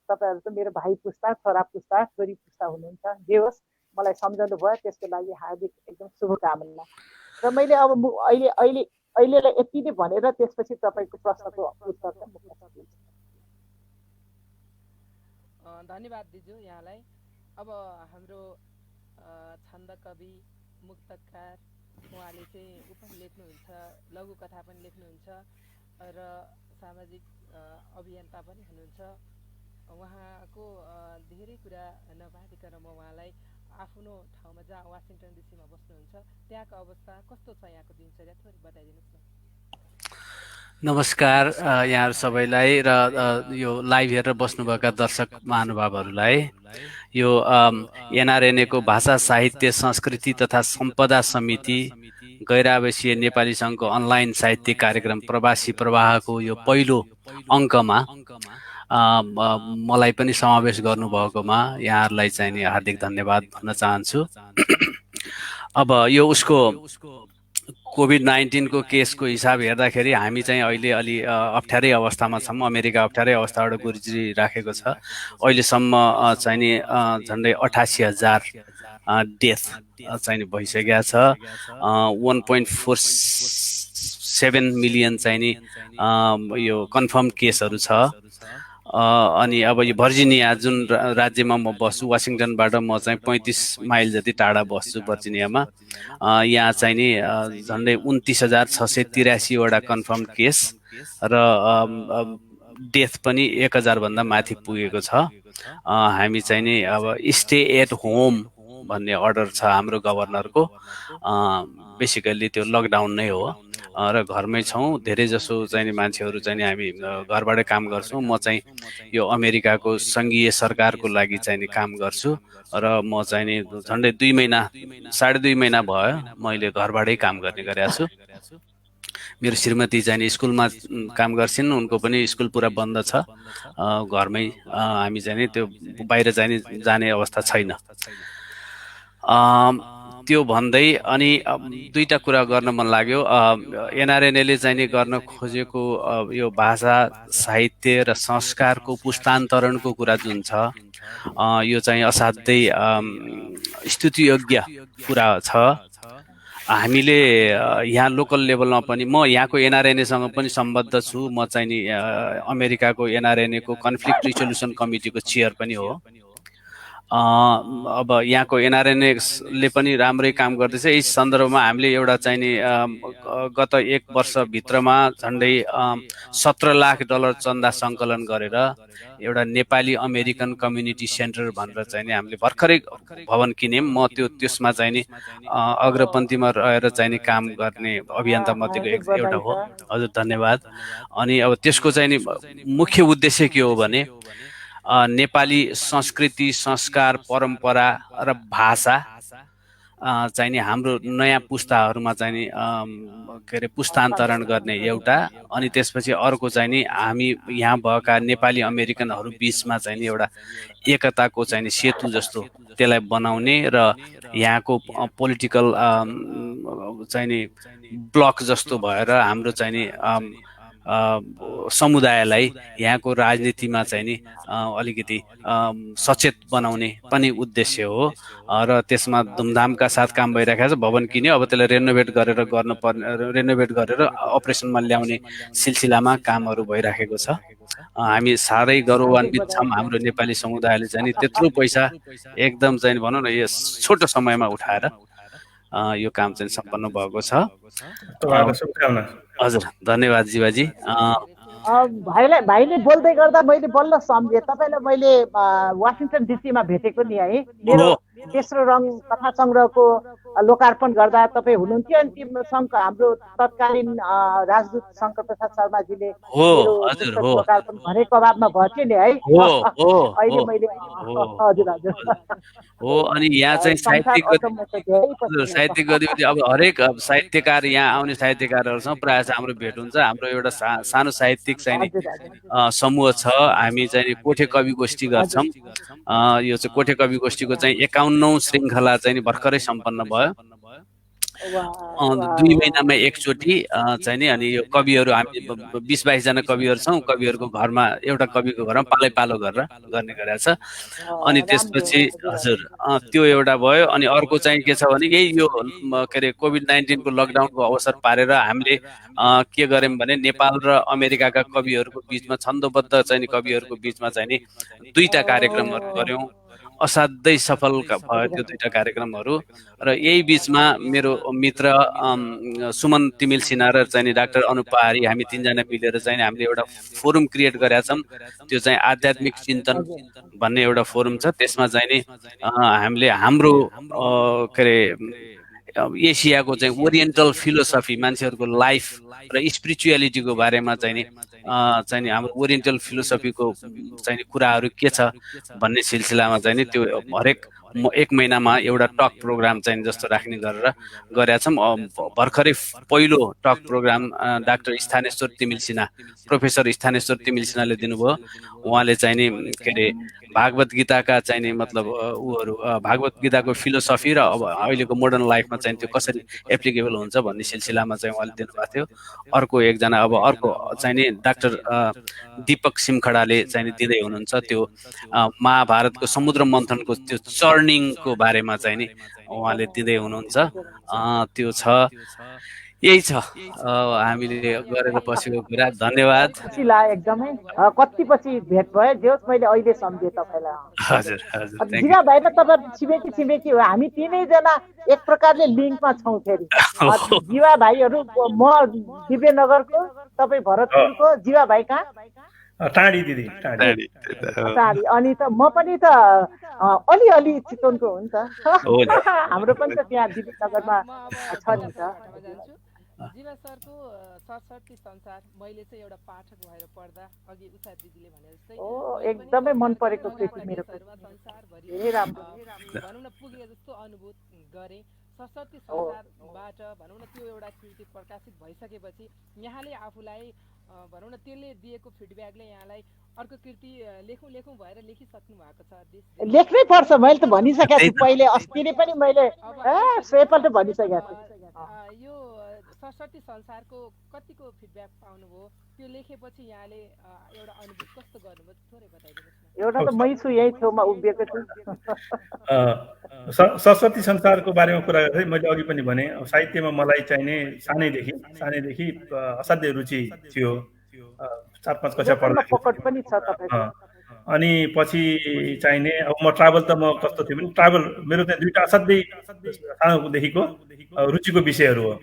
S5: तपाईँहरू त मेरो भाइ पुस्ता, छोरा पुस्ता, छोरी पुस्ता हुनुहुन्छ। जे होस्, मलाई सम्झाउनु भयो, त्यसको लागि हार्दिक एकदम शुभकामना। र मैले अब अहिलेलाई यति नै भनेर त्यसपछि तपाईँको प्रश्नको उत्तर चाहिँ म
S2: धन्यवाद दिजु यहाँलाई। अब हाम्रो छन्द कवि, मुक्तकार उहाँले चाहिँ उपन्यास लेख्नुहुन्छ, लघुकथा पनि लेख्नुहुन्छ र सामाजिक अभियन्ता पनि हुनुहुन्छ। उहाँको धेरै कुरा नबाँधिकन म उहाँलाई आफ्नो ठाउँमा जहाँ वासिङटन डिसीमा बस्नुहुन्छ त्यहाँको अवस्था कस्तो छ, यहाँको दिनचर्या थोरै बताइदिनुहोस् न।
S4: नमस्कार यहाँहरू सबैलाई र यो लाइभ हेरेर बस्नुभएका दर्शक महानुभावहरूलाई। यो एनआरएनएको भाषा साहित्य संस्कृति तथा सम्पदा समिति गैर आवासीय नेपाली सङ्घको अनलाइन साहित्यिक कार्यक्रम प्रवासी प्रवाहको यो पहिलो अङ्कमा मलाई पनि समावेश गर्नुभएकोमा यहाँहरूलाई चाहिँ नि हार्दिक धन्यवाद भन्न चाहन्छु। अब यो उसको कोभिड-19 को केसको हिसाब हेर्दाखेरि हामी चाहिँ अहिले अलि अप्ठ्यारै अवस्थामा छौँ। अमेरिका अप्ठ्यारै अवस्थाबाट गुज्रिराखेको छ। अहिलेसम्म चाहिँ नि झन्डै 88,000 डेथ चाहिँ नि भइसकेको छ। 1.47 मिलियन चाहिँ नि यो कन्फर्म केसहरू छ। अनि अब यो भर्जिनिया जुन राज्यमा म बस्छु, वासिङटनबाट म चाहिँ 35 माइल जति टाढा बस्छु भर्जिनियामा। यहाँ चाहिँ नि झन्डै 29,683 वटा कन्फर्म केस र डेथ पनि 1,000 भन्दा माथि पुगेको छ। हामी चाहिँ नि अब स्टे एट होम भन्ने अर्डर छ हाम्रो गभर्नरको। बेसिकल्ली त्यो लकडाउन नै हो र घरमै छौँ। धेरै जसो चाहिँ नि मान्छेहरू चाहिँ नि हामी घरबाटै काम गर्छौँ। म चाहिँ यो अमेरिकाको सङ्घीय सरकारको लागि चाहिँ नि काम गर्छु र म चाहिँ नि झन्डै 2 महिना 2.5 महिना भयो मैले घरबाटै काम गर्ने गरेको छु। मेरो श्रीमती चाहिँ नि स्कुलमा काम गर्छिन्, उनको पनि स्कुल पुरा बन्द छ। घरमै हामी चाहिँ नि त्यो बाहिर चाहिँ नि जाने अवस्था छैन। त्यो भन्दै अनि दुईटा कुरा गर्न मन लाग्यो। एनआरएनएले चाहिँ नि गर्न खोजेको यो भाषा साहित्य र संस्कारको पुस्तान्तरणको कुरा जुन छ, यो चाहिँ असाध्यै स्तुतियोग्य कुरा छ। हामीले यहाँ लोकल लेभलमा पनि, म यहाँको एनआरएनएसँग पनि सम्बद्ध छु। म चाहिँ नि अमेरिकाको एनआरएनएको कन्फ्लिक्ट रिजोल्युसन कमिटीको चेयर पनि हो। अब यहाँको एनआरएनएले पनि राम्रै काम गर्दैछ। यस सन्दर्भमा हामीले एउटा चाहिँ नि गत 1 वर्षभित्रमा झन्डै $17 लाख चन्दा सङ्कलन गरेर एउटा नेपाली अमेरिकन कम्युनिटी सेन्टर भनेर चाहिँ नि हामीले भर्खरै भवन किन्यौँ। म त्यसमा चाहिँ नि अग्रपन्थीमा रहेर चाहिँ नि काम गर्ने अभियन्ता मध्येको एउटा हो। हजुर धन्यवाद। अनि अब त्यसको चाहिँ नि मुख्य उद्देश्य के हो भने नेपाली संस्कृति, संस्कार, परम्परा र भाषा चाहिँ नि हाम्रो नयाँ पुस्ताहरूमा चाहिँ नि के अरे पुस्तान्तरण गर्ने एउटा, अनि त्यसपछि अर्को चाहिँ नि हामी यहाँ भएका नेपाली अमेरिकनहरू बिचमा चाहिँ नि एउटा एकताको चाहिँ नि सेतु जस्तो त्यसलाई बनाउने र यहाँको पोलिटिकल चाहिँ नि ब्लक जस्तो भएर हाम्रो चाहिँ नि समुदायलाई यहाँको राजनीतिमा चाहिँ नि अलिकति सचेत बनाउने पनि उद्देश्य हो र त्यसमा धुमधामका साथ काम भइरहेको छ। भवन किन्यो, अब त्यसलाई रेनोभेट गरेर अपरेसनमा ल्याउने सिलसिलामा कामहरू भइराखेको छ। हामी साह्रै गौरवान्वित छौँ। हाम्रो नेपाली समुदायले चाहिँ नि त्यत्रो पैसा एकदम चाहिँ भनौँ न यस छोटो समयमा उठाएर यो काम चाहिँ सम्पन्न भएको छ।
S1: तपाईँहरूलाई शुभकामना।
S4: हजुर, धन्यवाद जीवाजी।
S5: भाइले बोल्दै गर्दा मैले बल्ल सम्झेँ, तपाईँलाई मैले वासिङटन डिसीमा भेटेको नि है, मेरो तेस्रो रङ कथा सङ्ग्रहको लोकार्पण गर्दा तपाईँ हुनुहुन्थ्यो अनि त्यो सङ्घ हाम्रो तत्कालीन राजदूत शङ्कर प्रसाद शर्माजीले लोकार्पण भनेको अभावमा भयो नि है। अहिले मैले हजुर हजुर
S4: हो। अनि यहाँ चाहिँ साहित्यिक गतिविधि अब हरेक साहित्यकार यहाँ आउने साहित्यकारहरूसँग प्रायः चाहिँ हाम्रो भेट हुन्छ। हाम्रो एउटा सानो साहित्यिक चाहिँ समूह छ, हामी चाहिँ कोठे कवि गोष्ठी गर्छौँ। यो चाहिँ कोठे कवि गोष्ठीको चाहिँ 51औं श्रृङ्खला चाहिँ भर्खरै सम्पन्न भयो। 2 महिनामा एकचोटि चाहिँ नि। अनि यो कविहरू हामी 20-22 जना कविहरू छौँ। कविहरूको घरमा एउटा कविको घरमा पालै पालो गरेर गर्ने गरेको छ। अनि त्यसपछि हजुर त्यो एउटा भयो। अनि अर्को चाहिँ के छ भने यही यो के अरे कोभिड-19 को लकडाउनको अवसर पारेर हामीले के गर्यौँ भने नेपाल र अमेरिकाका कविहरूको बिचमा छन्दोबद्ध चाहिँ कविहरूको बिचमा चाहिँ नि 2टा कार्यक्रमहरू गर्यौँ। असाध्यै सफल भयो त्यो 2टा कार्यक्रमहरू। र यही बिचमा मेरो मित्र सुमन तिमिल सिन्हा र चाहिँ डाक्टर अनुप पहाडी हामी 3 जना मिलेर चाहिँ हामीले एउटा फोरम क्रिएट गरेका छौँ। त्यो चाहिँ आध्यात्मिक चिन्तन भन्ने एउटा फोरम छ। त्यसमा चाहिँ नि हामीले हाम्रो के अरे एसियाको चाहिँ ओरिएन्टल फिलोसफी, मान्छेहरूको लाइफ र स्पिरिचुअलिटीको बारेमा चाहिँ नि हाम्रो ओरिएन्टल फिलोसफीको चाहिँ कुराहरू के छ भन्ने सिलसिलामा चाहिँ नि त्यो हरेक 1 महिनामा एउटा टक प्रोग्राम चाहिँ जस्तो राख्ने गरेर गरेका छौँ। भर्खरै पहिलो talk programme doctor Sthaneshwar Timilsina, professor Sthaneshwar तिमिल सिन्हाले दिनुभयो। उहाँले चाहिँ नि के अरे भागवत गीताका चाहिँ नि मतलब उहरू भागवत गीताको फिलोसफी र अब अहिलेको मोडर्न लाइफमा चाहिँ त्यो कसरी एप्लिकेबल हुन्छ भन्ने सिलसिलामा चाहिँ उहाँले दिनुभएको थियो। अर्को एकजना अब अर्को चाहिँ नि डाक्टर दीपक सिमखडाले चाहिँ नि दिँदै हुनुहुन्छ। त्यो महाभारतको समुद्र मन्थनको त्यो चर्निङको बारेमा चाहिँ नि उहाँले दिँदै हुनुहुन्छ। त्यो छ, यही छ हामीले गरेर बसेको कुरा। धन्यवाद।
S5: खुसी लाग्यो एकदमै। कति पछि भेट भयो जे होस्, मैले अहिले सम्झेँ तपाईँलाई।
S4: हजुर हजुर।
S5: जिरा भाइ र तपाईँ छिमेकी हो, हामी 3 जना एक प्रकारले लिङ्कमा छौँ फेरि। जीवा भाइहरू म दिव्यनगरको, तपाईँ भरतपुरको, जीवा भाइ कहाँ?
S1: टाढी दिदी,
S5: टाढी। अनि त म पनि त अलिअलि चितवनको हो नि त। हाम्रो पनि त त्यहाँ दिव्यनगरमा छ नि त।
S2: जीवा सरको सरस्वती संसार मैले चाहिँ एउटा पाठक भएर पढ्दा अघि उषा दिदीले भने जस्तै
S5: एकदमै मन परेको कृति मेरो।
S2: संसारभरि भनौँ न पुगे जस्तो अनुभूत गरेँ। सरस्वती संसारबाट भनौँ न त्यो एउटा कृति प्रकाशित भइसकेपछि यहाँले आफूलाई भनौँ न त्यसले दिएको फिडब्याकले यहाँलाई अर्को कृति लेखौँ भएर लेखिसक्नु भएको छ।
S5: लेख्नै पर्छ, मैले त भनिसकेको छु पहिले, अस्ति नै पनि मैले स्वयंपल्ट भनिसकेको छु।
S2: यो सरस्वती संसारको कतिको फिडब्याक पाउनुभयो? त्यो लेखेपछि यहाँले एउटा अनुभूति कस्तो गर्नुभयो थोरै बताइदिनुहोस् न।
S5: एउटा त मै छु, यही छेउमा उभिएको छु।
S1: सरस्वती संसारको बारेमा कुरा गर्दै मैले अघि पनि भने साहित्यमा मलाई चाहिने सानैदेखि असाध्यै रुचि थियो। 4-5 कक्षा पढ्दा अनि पछि चाहिने अब म ट्राभल त म कस्तो थियो भने ट्राभल मेरो चाहिँ 2टा असाध्यै सानोदेखिको रुचिको विषयहरू हो।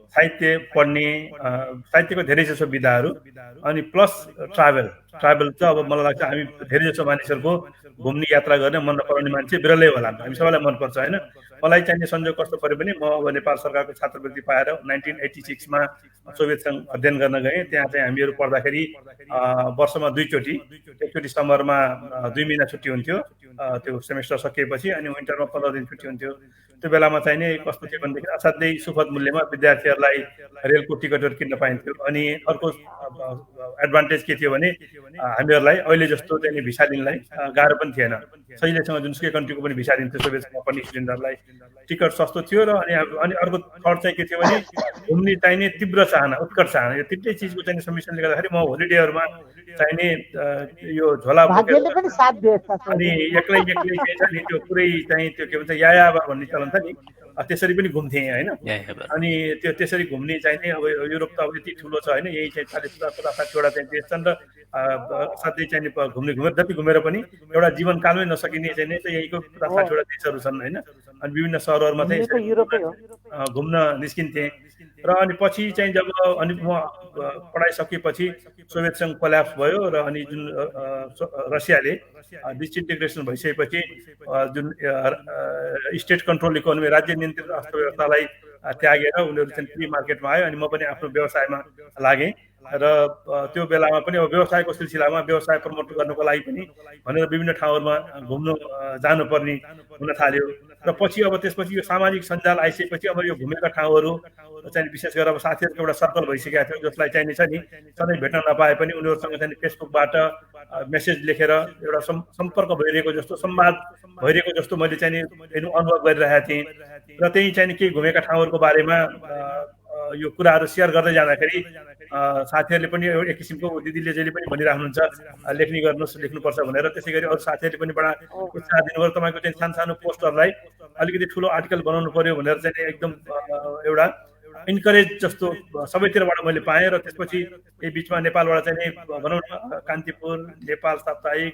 S1: साहित्य पढ्ने, साहित्यको धेरै जसो विधाहरू अनि प्लस ट्राभल चाहिँ अब मलाई लाग्छ हामी धेरै जसो मानिसहरूको घुम्ने यात्रा गर्ने मन नपराउने मान्छे बिरलै होला। हामी सबैलाई मनपर्छ होइन। मलाई चाहिने संयोग कस्तो पऱ्यो भने म अब नेपाल सरकारको छात्रवृत्ति पाएर 1986 मा सोभियत सङ्घ अध्ययन गर्न गएँ। त्यहाँ चाहिँ हामीहरू पढ्दाखेरि वर्षमा 2 चोटि, एकचोटि समरमा 2 महिना छुट्टी हुन्थ्यो त्यो सेमेस्टर सकिएपछि, अनि विन्टरमा 15 दिन छुट्टी हुन्थ्यो। त्यो बेलामा चाहिँ नि कस्तो थियो भनेदेखि असाध्यै सुपथ मूल्यमा विद्यार्थीहरूलाई रेलको टिकटहरू किन्न पाइन्थ्यो। अनि अर्को एडभान्टेज के थियो भने हामीहरूलाई अहिले जस्तो चाहिँ भिसा लिनलाई गाह्रो पनि थिएन। सहिलेसँग जुनसुकै कन्ट्रीको पनि भिसा दिन्थ्यो सोभियतसँग पढ्ने स्टुडेन्टहरूलाई, टिकट सस्तो थियो। र अनि अर्को थर्ड चाहिँ के थियो भने घुम्ने चाहिने तीव्र चाहना, उत्कट चाहना, यो 3टै चिजको चाहिँ सम्मिश्रणले गर्दाखेरि म होलिडेहरूमा चाहिने यो झोला बोकेर
S5: भाग्यले पनि साथ दिएछ
S1: अनि एक्लै चाहिँ छ नि त्यो पुरै चाहिँ त्यो के भन्छ यायाबा भन्ने चलन छ नि त्यसरी पनि घुम्थे होइन अनि त्यो त्यसरी घुम्ने चाहिँ नि अब युरोप त अब यति ठुलो छ होइन यही चाहिँ 40-50-60वटा चाहिँ देश छन् र साथै चाहिँ घुम्ने जति घुमेर पनि एउटा जीवनकालमै नसकिने चाहिँ यहीको 50-60वटा देशहरू छन् होइन अनि विभिन्न सहरहरूमा चाहिँ घुम्न निस्किन्थे र अनि पछि चाहिँ जब अनि म पढाइ सकेपछि सोभियत सङ्घ कोल्याप्स भयो र अनि जुन रसियाले डिसइन्टिग्रेसन भइसकेपछि जुन स्टेट कन्ट्रोल इकोनोमी राज्य नियन्त्रित अर्थव्यवस्थालाई त्यागेर उनीहरू चाहिँ फ्री मार्केटमा आयो अनि म पनि आफ्नो व्यवसायमा लागेँ र त्यो बेलामा पनि अब व्यवसायको सिलसिलामा व्यवसाय प्रमोट गर्नको लागि पनि भनेर विभिन्न ठाउँहरूमा घुम्नु जानुपर्ने हुन थाल्यो र पछि अब त्यसपछि यो सामाजिक सञ्जाल आइसकेपछि अब यो घुमेका ठाउँहरू चाहिँ विशेष गरेर अब साथीहरूको एउटा सर्कल भइसकेको थियो जसलाई चाहिँ छ नि सधैँ भेट्न नपाए पनि उनीहरूसँग चाहिँ फेसबुकबाट मेसेज लेखेर एउटा सम्पर्क भइरहेको जस्तो संवाद भइरहेको जस्तो मैले चाहिँ अनुभव गरिरहेको थिएँ र त्यही चाहिँ केही घुमेका ठाउँहरूको बारेमा यो कुराहरू सेयर गर्दै जाँदाखेरि साथीहरूले पनि एक किसिमको दिदीले जहिले पनि भनिराख्नुहुन्छ लेख्ने गर्नुहोस् लेख्नुपर्छ भनेर त्यसै गरी अरू साथीहरूले पनि बडा उत्साह दिनुभयो तपाईँको चाहिँ सानो भोस्टरलाई अलिकति ठुलो आर्टिकल बनाउनु पर्यो भनेर चाहिँ एकदम एउटा इन्करेज जस्तो सबैतिरबाट मैले पाएँ र त्यसपछि यही बिचमा नेपालबाट चाहिँ भनौँ न कान्तिपुर नेपाल साप्ताहिक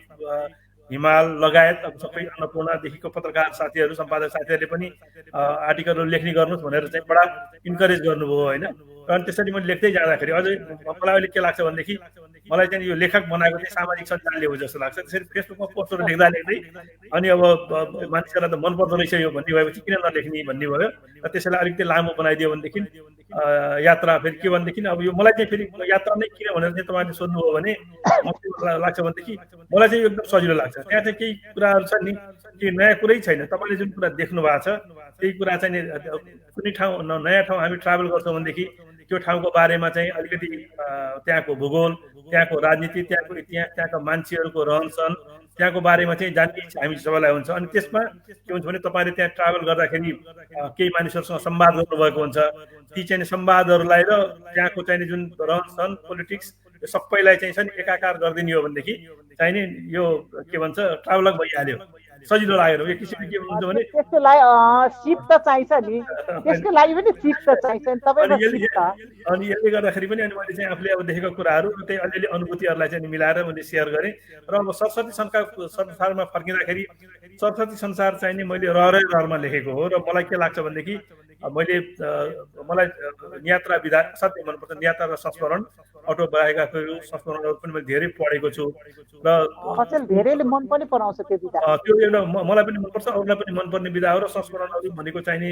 S1: हिमाल लगायत अब सबै अन्नपूर्णदेखिको पत्रकार साथीहरू सम्पादक साथीहरूले पनि आर्टिकलहरू लेख्ने गर्नुहोस् भनेर चाहिँ बडा इन्करेज गर्नुभयो होइन र अनि त्यसरी मैले लेख्दै जाँदाखेरि अझै मलाई अहिले के लाग्छ भनेदेखि मलाई चाहिँ यो लेखक बनाएको चाहिँ सामाजिक सञ्जालले हो जस्तो लाग्छ त्यसरी फेसबुकमा पोस्टहरू लेख्दा अनि अब मान्छेलाई त मनपर्दो रहेछ यो भन्ने भएपछि किन नलेख्ने भन्ने भयो र त्यसैलाई अलिकति लामो बनाइदियो भनेदेखि यात्रा फेरि के भनेदेखि अब यो मलाई चाहिँ फेरि यात्रा नै किन भनेर चाहिँ तपाईँले सोध्नुभयो भने लाग्छ भनेदेखि मलाई चाहिँ एकदम सजिलो लाग्छ त्यहाँ चाहिँ केही कुराहरू छन् नि के नयाँ कुरै छैन तपाईँले जुन कुरा देख्नु भएको छ त्यही कुरा चाहिँ कुनै ठाउँ नयाँ ठाउँ हामी ट्राभल गर्छौँ भनेदेखि त्यो ठाउँको बारेमा चाहिँ अलिकति त्यहाँको भूगोल त्यहाँको राजनीति त्यहाँको इतिहास त्यहाँका मान्छेहरूको रहनसहन त्यहाँको बारेमा चाहिँ जान्ने इच्छा हामी सबैलाई हुन्छ अनि त्यसमा के हुन्छ भने तपाईँले त्यहाँ ट्राभल गर्दाखेरि केही मानिसहरूसँग संवाद गर्नुभएको हुन्छ ती चाहिँ संवादहरूलाई र त्यहाँको चाहिँ जुन रहनसहन पोलिटिक्स यो सबैलाई चाहिँ छ नि एकाकार गरिदिने हो भनेदेखि चाहिँ नि यो के भन्छ ट्राभलर भइहाल्यो सजिलो लागेर एक किसिमले के हुन्छ भने
S5: त्यसको लागि सिप त चाहिन्छ नि त्यसको लागि पनि सिप त चाहिन्छ नि तपाईको सिप त
S1: अनि यसले गर्दाखेरि पनि अनि मैले चाहिँ आफूले अब देखेको कुराहरू त्यही अलिअलि अनुभूतिहरूलाई चाहिँ मिलाएर मैले सेयर गरेँ र अब सरस्वती संसारमा फर्किँदाखेरि सरस्वती संसार चाहिँ नि मैले रहरमा लेखेको हो र मलाई के लाग्छ भनेदेखि मलाई यात्रा विधा साथै मनपर्छ यात्रा र संस्मरण अटोबायोग्राफीहरू संस्मरणहरू पनि मैले धेरै पढेको छु र
S5: अचेल धेरैले मन पनि पराउँछ त्यो विधा
S1: त्यो एउटा मलाई पनि मनपर्छ अरूलाई पनि मनपर्ने विधा हो र संस्मरणहरू भनेको चाहिँ नि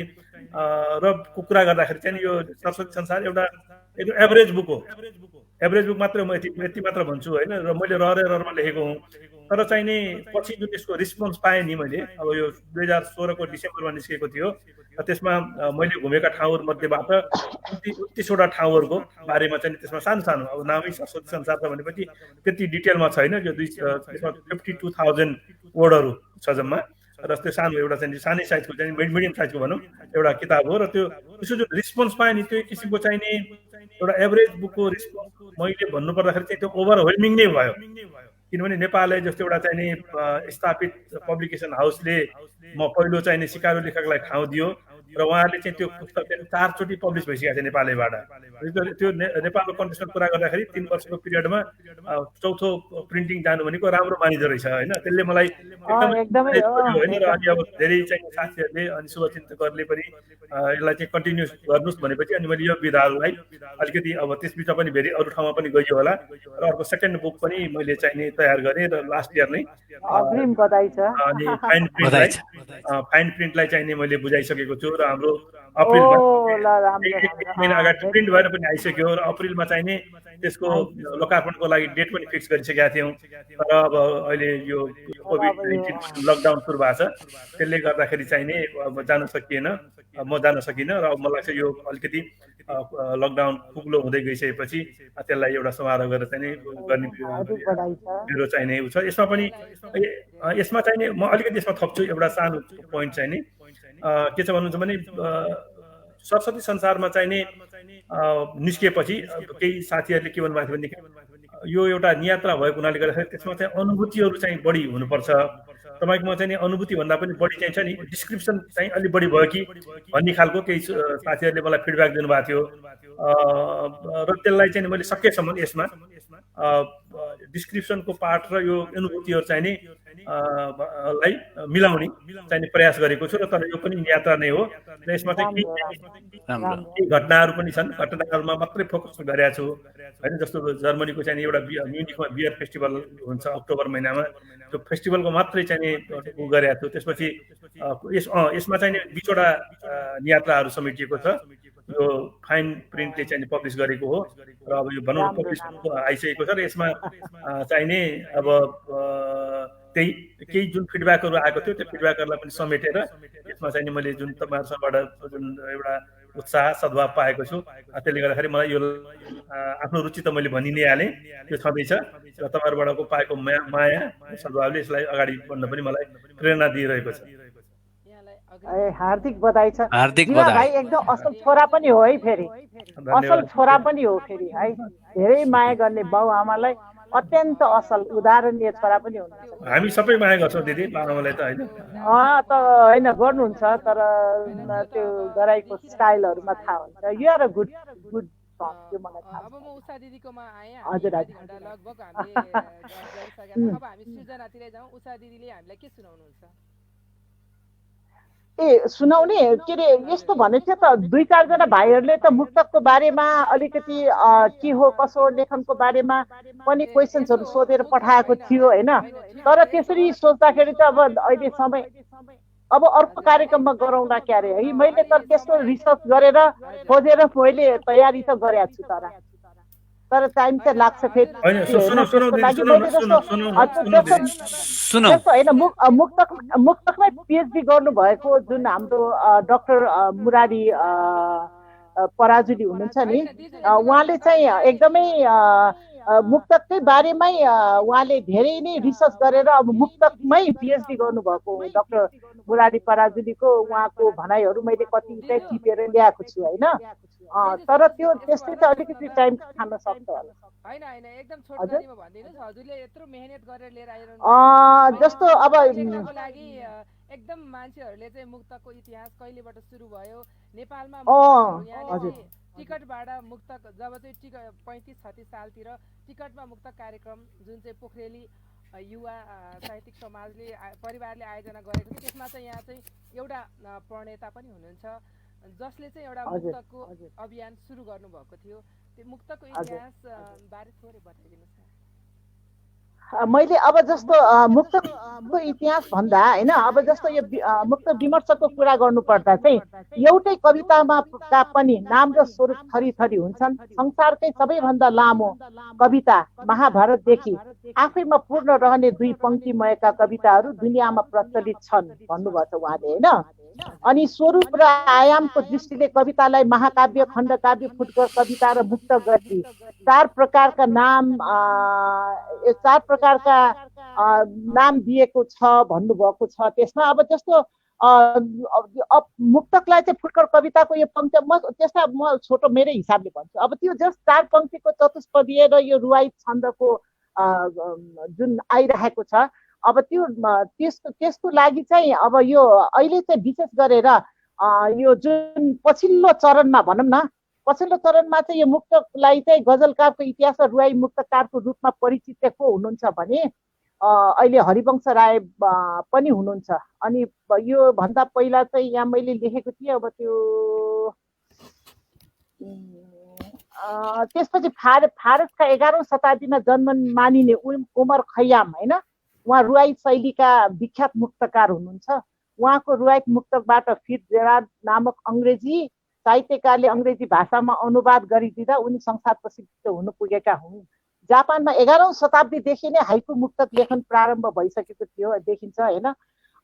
S1: र कुरा गर्दाखेरि चाहिँ यो सरस्वती संसार एउटा एभरेज बुक हो एभरेज बुक मात्र म यति मात्र भन्छु होइन र मैले रहरमा लेखेको हुँ तर चाहिँ नि पछि जुन यसको रिस्पोन्स पाएँ नि मैले अब यो 2016को डिसेम्बरमा निस्केको थियो त्यसमा मैले घुमेका ठाउँहरू मध्येबाट 29वटा ठाउँहरूको बारेमा चाहिँ त्यसमा सानो अब नामै सरस्वती संसार छ भनेपछि त्यति डिटेलमा छैन यो त्यसमा 52,000 वर्डहरू छ जम्मा र त्यो सानो एउटा चाहिँ सानै साइजको चाहिँ मिडियम साइजको भनौँ एउटा किताब हो र त्यसको जुन रिस्पोन्स पाएँ नि त्यो किसिमको चाहिँ नि एउटा एभरेज बुकको रिस्पोन्स मैले भन्नुपर्दाखेरि चाहिँ त्यो ओभरवेल्मिङ नै भयो किनभने नेपालले जस्तो एउटा चाहिँ नि स्थापित पब्लिकेसन हाउसले म पहिलो चाहिँ नि सिकारो लेखकलाई ठाउँ दियो र उहाँहरूले चाहिँ त्यो पुस्तक चाहिँ 4 चोटि पब्लिस भइसकेको छ नेपालैबाट त्यो नेपालको कन्टेक्स्टमा कुरा गर्दाखेरि 3 वर्षको पिरियडमा चौथो प्रिन्टिङ जानु भनेको राम्रो मानिदो रहेछ होइन त्यसले मलाई एकदमै होइन र अनि अब धेरै चाहिँ साथीहरूले अनि शुभचिन्तकहरूले पनि यसलाई चाहिँ कन्टिन्यू गर्नुहोस् भनेपछि अनि मैले यो विधाहरूलाई अलिकति अब त्यसबिच पनि धेरै अरू ठाउँमा पनि गइयो होला र अर्को सेकेन्ड बुक पनि मैले चाहिँ नि तयार गरेँ र लास्ट इयर नै अनि फाइन प्रिन्टलाई चाहिँ नि मैले बुझाइसकेको छु र हाम्रो अप्रिलमा महिना अगाडि प्रिन्ट भएर पनि आइसक्यो र अप्रिलमा चाहिँ नि त्यसको लोकार्पणको लागि डेट पनि फिक्स गरिसकेका थियौँ तर अब अहिले यो कोभिड-19 लकडाउन सुरु भएको छ त्यसले गर्दाखेरि चाहिँ नि अब जान सकिएन म जान सकिनँ र मलाई चाहिँ यो अलिकति लकडाउन पुग्लो हुँदै गइसकेपछि त्यसलाई एउटा समारोह गरेर चाहिँ गर्ने मेरो चाहिँ नि छ यसमा चाहिँ नि म अलिकति यसमा थप्छु एउटा सानो पोइन्ट चाहिँ नि के छ भन्नुहुन्छ भने सरस्वती संसारमा चाहिँ नि निस्किएपछि केही साथीहरूले के भन्नुभएको थियो भनेदेखि यो एउटा नियात्रा भएको हुनाले गर्दाखेरि त्यसमा चाहिँ अनुभूतिहरू चाहिँ बढी हुनुपर्छ। तपाईँकोमा चाहिँ नि अनुभूति भन्दा पनि बढी चाहिँ छ नि डिस्क्रिप्सन चाहिँ अलि बढी भयो कि भन्ने खालको केही साथीहरूले मलाई फिडब्याक दिनुभएको थियो। र त्यसलाई चाहिँ मैले सकेसम्म यसमा डिस्क्रिप्सनको पार्ट र यो अनुभूतिहरू चाहिँ नि लाई मिलाउने चाहिँ प्रयास गरेको छु। र तर यो पनि यात्रा नै हो र यसमा चाहिँ केही घटनाहरू पनि छन्, घटनाहरूमा मात्रै फोकस गरेको छु होइन। जस्तो जर्मनीको चाहिँ एउटा म्युनिकमा बियर फेस्टिभल हुन्छ अक्टोबर महिनामा, त्यो फेस्टिभलको मात्रै चाहिँ उ गरेको छु। त्यसपछि यसमा चाहिँ बिचवटा यात्राहरू समेटिएको छ, यो फाइन प्रिन्टले चाहिँ पब्लिस गरेको हो र अब यो भनौँ न पब्लिस आइसकेको छ। र यसमा चाहिने अब त्यही केही जुन फिडब्याकहरू आएको थियो त्यो फिडब्याकहरूलाई पनि समेटेर यसमा चाहिँ मैले जुन तपाईँहरूसँगबाट जुन एउटा उत्साह सद्भाव पाएको छु, त्यसले गर्दाखेरि मलाई यो आफ्नो रुचि त मैले भनि नै हालेँ, त्यो छँदैछ। र तपाईँहरूबाट पाएको माया सद्भावले यसलाई अगाडि बढ्न पनि मलाई प्रेरणा दिइरहेको छ।
S5: हार्दिक बधाई छ।
S4: हार्दिक
S5: जीवा
S4: बधाई।
S5: भाइ एकदम असल छोरा पनि हो है, फेरि असल छोरा पनि हो फेरि है। धेरै माया गर्ने बाउ आमालाई अत्यन्त असल उदाहरणीय छोरा पनि हुनुहुन्छ।
S1: हामी सबै माया गर्छौँ दिदी, बाबाआमालाई त होइन।
S5: त होइन गर्नुहुन्छ, तर त्यो गराइको स्टाइलहरूमा थाहा हुन्छ। यु आर अ गुड त्यो मलाई थाहा छ।
S2: अब म उषा दिदीकोमा आएँ।
S5: हजुर, हजुर।
S2: लगभग हामीले गरिसकेका छौँ। अब हामी सृजनातिरै जाउँ। उषा दिदीले हामीलाई के सुनाउनुहुन्छ?
S5: सुनाउने के अरे यस्तो भनेको थियो त, 2-4 जना भाइहरूले त मुक्तकको बारेमा अलिकति के हो कसो लेखनको बारेमा पनि क्वेसन्सहरू सोधेर पठाएको थियो होइन। तर त्यसरी सोच्दाखेरि त अब अहिले समय अब अर्को कार्यक्रममा गरौँला क्यारे है। मैले त त्यस्तो रिसर्च गरेर खोजेर मैले तयारी त गरेको छु, तर टाइम चाहिँ लाग्छ फेरि। होइन मुक्तकमै पिएचडी गर्नुभएको जुन हाम्रो डाक्टर मुरारी पराजुली हुनुहुन्छ नि, उहाँले चाहिँ एकदमै मुक्तककै बारेमै उहाँले धेरै नै रिसर्च गरेर अब मुक्तकमै पिएचडी गर्नुभएको डाक्टर मुरारी पराजुलीको उहाँको भनाइहरू मैले कति चाहिँ टिपेर ल्याएको छु होइन। तर त्यो त्यस्तै चाहिँ अलिकति टाइम खान सक्छ होला।
S2: होइन होइन एकदम छोटकरीमा भनिदिनुहोस्, हजुरले यत्रो मेहनत गरेर लिएर आइरहनु
S5: जस्तो अब
S2: लागि एकदम मान्छेहरूले चाहिँ मुक्तकको इतिहास कहिलेबाट सुरु भयो नेपालमा टिकटबाट मुक्तक जब चाहिँ 35-36 सालतिर टिकटमा मुक्तक कार्यक्रम जुन चाहिँ पोखरेली युवा साहित्यिक समाजले परिवारले आयोजना गरेको थियो, त्यसमा चाहिँ यहाँ चाहिँ एउटा प्रणेता पनि हुनुहुन्छ जसले चाहिँ एउटा मुक्तकको अभियान सुरु गर्नुभएको थियो। त्यो मुक्तकको इतिहास बारे थोरै बताइदिनुहोस् न।
S5: मैले अब जस्तो मुक्तकको इतिहास भन्दा होइन, अब जस्तो यो मुक्त विमर्शको कुरा गर्नुपर्दा चाहिँ एउटै कवितामा पनि नाम र स्वरूप थरी थरी हुन्छन्। संसारकै सबैभन्दा लामो कविता महाभारतदेखि आफैमा पूर्ण रहने 2 पंक्तिमयका कविताहरू दुनियाँमा प्रचलित छन् भन्नुभएको छ उहाँले होइन। अनि स्वरूप र आयामको दृष्टिले कवितालाई महाकाव्य, खण्डकाव्य, फुटकर कविता र मुक्त गद्दी 4 प्रकारका नाम दिएको छ भन्नुभएको छ। त्यसमा अब जस्तो मुक्तकलाई चाहिँ फुटकर कविताको यो पङ्क्ति त्यसमा म छोटो मेरै हिसाबले भन्छु। अब त्यो जस्ट 4 पंक्तिको चतुष्पदीय र यो रुवाई छन्दको जुन आइरहेको छ, अब त्यसको लागि चाहिँ अब यो अहिले चाहिँ विशेष गरेर यो जुन पछिल्लो चरणमा भनौँ न, पछिल्लो चरणमा चाहिँ यो मुक्तकलाई चाहिँ गजलकारको इतिहास र रुवाई मुक्तकारको रूपमा परिचित को हुनुहुन्छ भने अहिले हरिवंश राय पनि हुनुहुन्छ। अनि यो भन्दा पहिला चाहिँ यहाँ मैले लेखेको थिएँ, अब त्यो त्यसपछि फारसका 11औं शताब्दीमा जन्म मानिने उमर खयाम होइन, उहाँ रुवाई शैलीका विख्यात मुक्तकार हुनुहुन्छ। उहाँको रुवाई मुक्तकबाट फिट्जजेराल्ड नामक अङ्ग्रेजी साहित्यकारले अङ्ग्रेजी भाषामा अनुवाद गरिदिँदा उनी संसार प्रसिद्ध हुन पुगेका हुन्। जापानमा 11औं शताब्दीदेखि नै हाइकु मुक्तक लेखन प्रारम्भ भइसकेको थियो देखिन्छ होइन।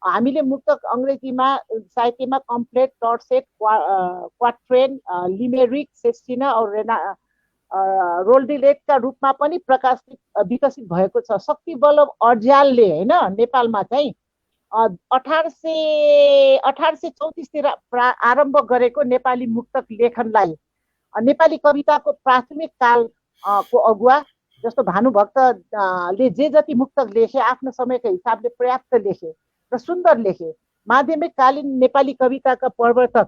S5: हामीले मुक्तक अङ्ग्रेजीमा साहित्यमा कम्प्लेट, टर्सेट, क्वाट्रेन, लिमेरिक, सेस्टिना और रोल्डिलेटका रूपमा पनि विकसित भएको छ। शक्ति बल्लभ अर्ज्यालले होइन नेपालमा चाहिँ 1834 तिर आरम्भ गरेको नेपाली मुक्तक लेखनलाई नेपाली कविताको प्राथमिक कालको अगुवा जस्तो भानुभक्तले जे जति मुक्तक लेखे आफ्नो समयको हिसाबले पर्याप्त लेखे र सुन्दर लेखे। माध्यमिककालीन नेपाली कविताका प्रवर्तक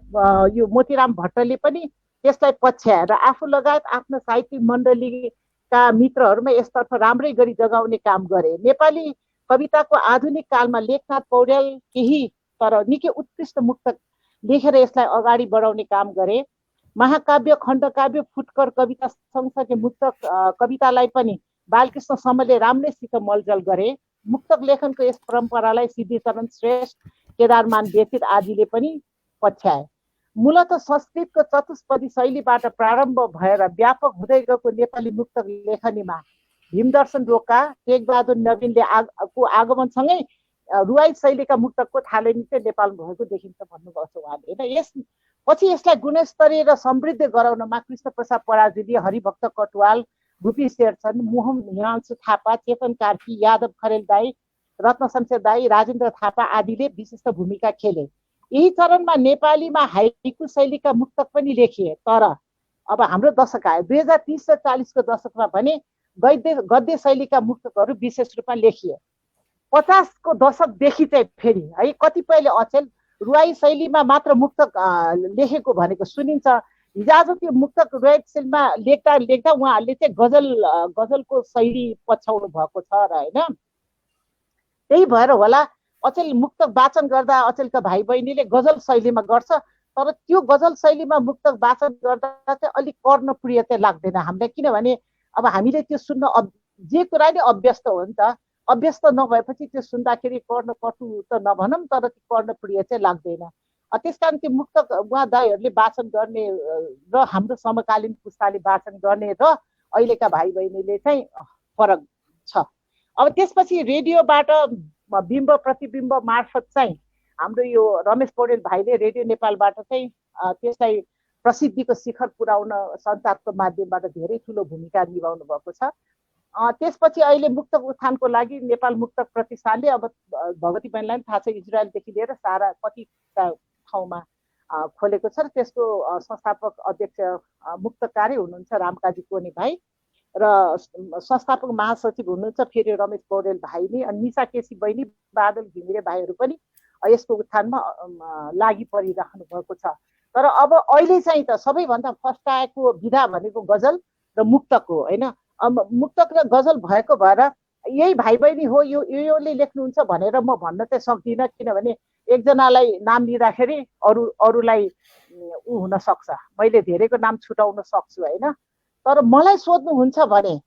S5: यो मोतीराम भट्टले पनि त्यसलाई पछ्याएर आफू लगायत आफ्नो साहित्यिक मण्डलीका मित्रहरूमा यसतर्फ राम्रै गरी जगाउने काम गरे। नेपाली कविताको आधुनिक कालमा लेखनाथ पौड्याल केही तर निकै उत्कृष्ट मुक्तक लेखेर यसलाई अगाडि बढाउने काम गरे। महाकाव्य, खण्डकाव्य, फुटकर कविता सँगसँगै मुक्तक कवितालाई पनि बालकृष्ण समले राम्रैसित मलजल गरे। मुक्तक लेखनको यस परम्परालाई सिद्धिचरण श्रेष्ठ, केदारमान व्यथित आदिले पनि पछ्याए। मूलत संस्कृतको चतुष्पदी शैलीबाट प्रारम्भ भएर व्यापक हुँदै गएको नेपाली मुक्तक लेखनीमा भीमदर्शन रोका, टेकबहादुर नवीनले आगमनसँगै रुवाई शैलीका मुक्तकको थालनी चाहिँ नेपालमा भएको देखिन्छ भन्नुभएको छ उहाँले होइन। यसपछि यसलाई गुणस्तरीय र समृद्ध गराउनमा कृष्णप्रसाद पराजुली, हरिभक्त कटुवाल, भूपी शेरचन, मोहन हिमांशु थापा, चेतन कार्की, यादव खरेल दाई, रत्न शमशेर दाई, राजेन्द्र थापा आदिले विशिष्ट भूमिका खेले। यही चरणमा नेपालीमा हाइकु शैलीका मुक्तक पनि लेखिए। तर अब हाम्रो दशक आयो 2030 र 40 को दशकमा भने गद्य शैलीका मुक्तकहरू विशेष रूपमा लेखिए। 50 को दशकदेखि चाहिँ फेरि है कतिपयले अचेल रुवाई शैलीमा मात्र मुक्तक लेखेको भनेको सुनिन्छ। हिजोआज त्यो मुक्तक रुवाई शैलीमा लेख्दा उहाँहरूले चाहिँ गजलको शैली पछ्याउनु भएको छ र होइन। त्यही भएर होला अचेल मुक्तक वाचन गर्दा अचेलका भाइ बहिनीले गजल शैलीमा गर्छ, तर त्यो गजल शैलीमा मुक्तक वाचन गर्दा चाहिँ अलिक कर्णप्रिय चाहिँ लाग्दैन हामीलाई। किनभने अब हामीले त्यो सुन्न जे कुरा नै अभ्यस्त हो नि त, अभ्यस्त नभएपछि त्यो सुन्दाखेरि कर्णकटु त नभनौँ तर त्यो कर्णप्रिय चाहिँ लाग्दैन। त्यस कारण त्यो मुक्तक उहाँ दाईहरूले वाचन गर्ने र हाम्रो समकालीन पुस्ताले वाचन गर्ने र अहिलेका भाइ बहिनीले चाहिँ फरक छ। अब त्यसपछि रेडियोबाट बिम्ब प्रतिबिम्ब मार्फत चाहिँ हाम्रो यो रमेश पौडेल भाइले रेडियो नेपालबाट चाहिँ त्यसलाई प्रसिद्धिको शिखर पुर्याउन सञ्चारको माध्यमबाट धेरै ठुलो भूमिका निभाउनु भएको छ। त्यसपछि अहिले मुक्तक उत्थानको लागि नेपाल मुक्तक प्रतिष्ठानले अब भगवती बहिनीलाई पनि थाहा छ इजरायलदेखि लिएर सारा कतिका ठाउँमा खोलेको छ र त्यसको संस्थापक अध्यक्ष मुक्तकारै हुनुहुन्छ रामकाजी कोनी भाइ र संस्थापक महासचिव हुनुहुन्छ फेरि रमेश पौडेल भाइ नै, अनि निशा केसी बहिनी, बादल घिमिरे भाइहरू पनि यसको उत्थानमा लागि परिराख्नु भएको छ। तर अब अहिले चाहिँ त सबैभन्दा फर्स्ट आएको विधा भनेको गजल र मुक्तक हो होइन। मुक्तक र गजल भएको भएर यही भाइ बहिनी हो योले लेख्नुहुन्छ भनेर म भन्न चाहिँ सक्दिनँ, किनभने एकजनालाई नाम लिँदाखेरि अरूलाई ऊ हुन सक्छ, मैले धेरैको नाम छुटाउन सक्छु होइन। तर मलाई सोध्नुहुन्छ भने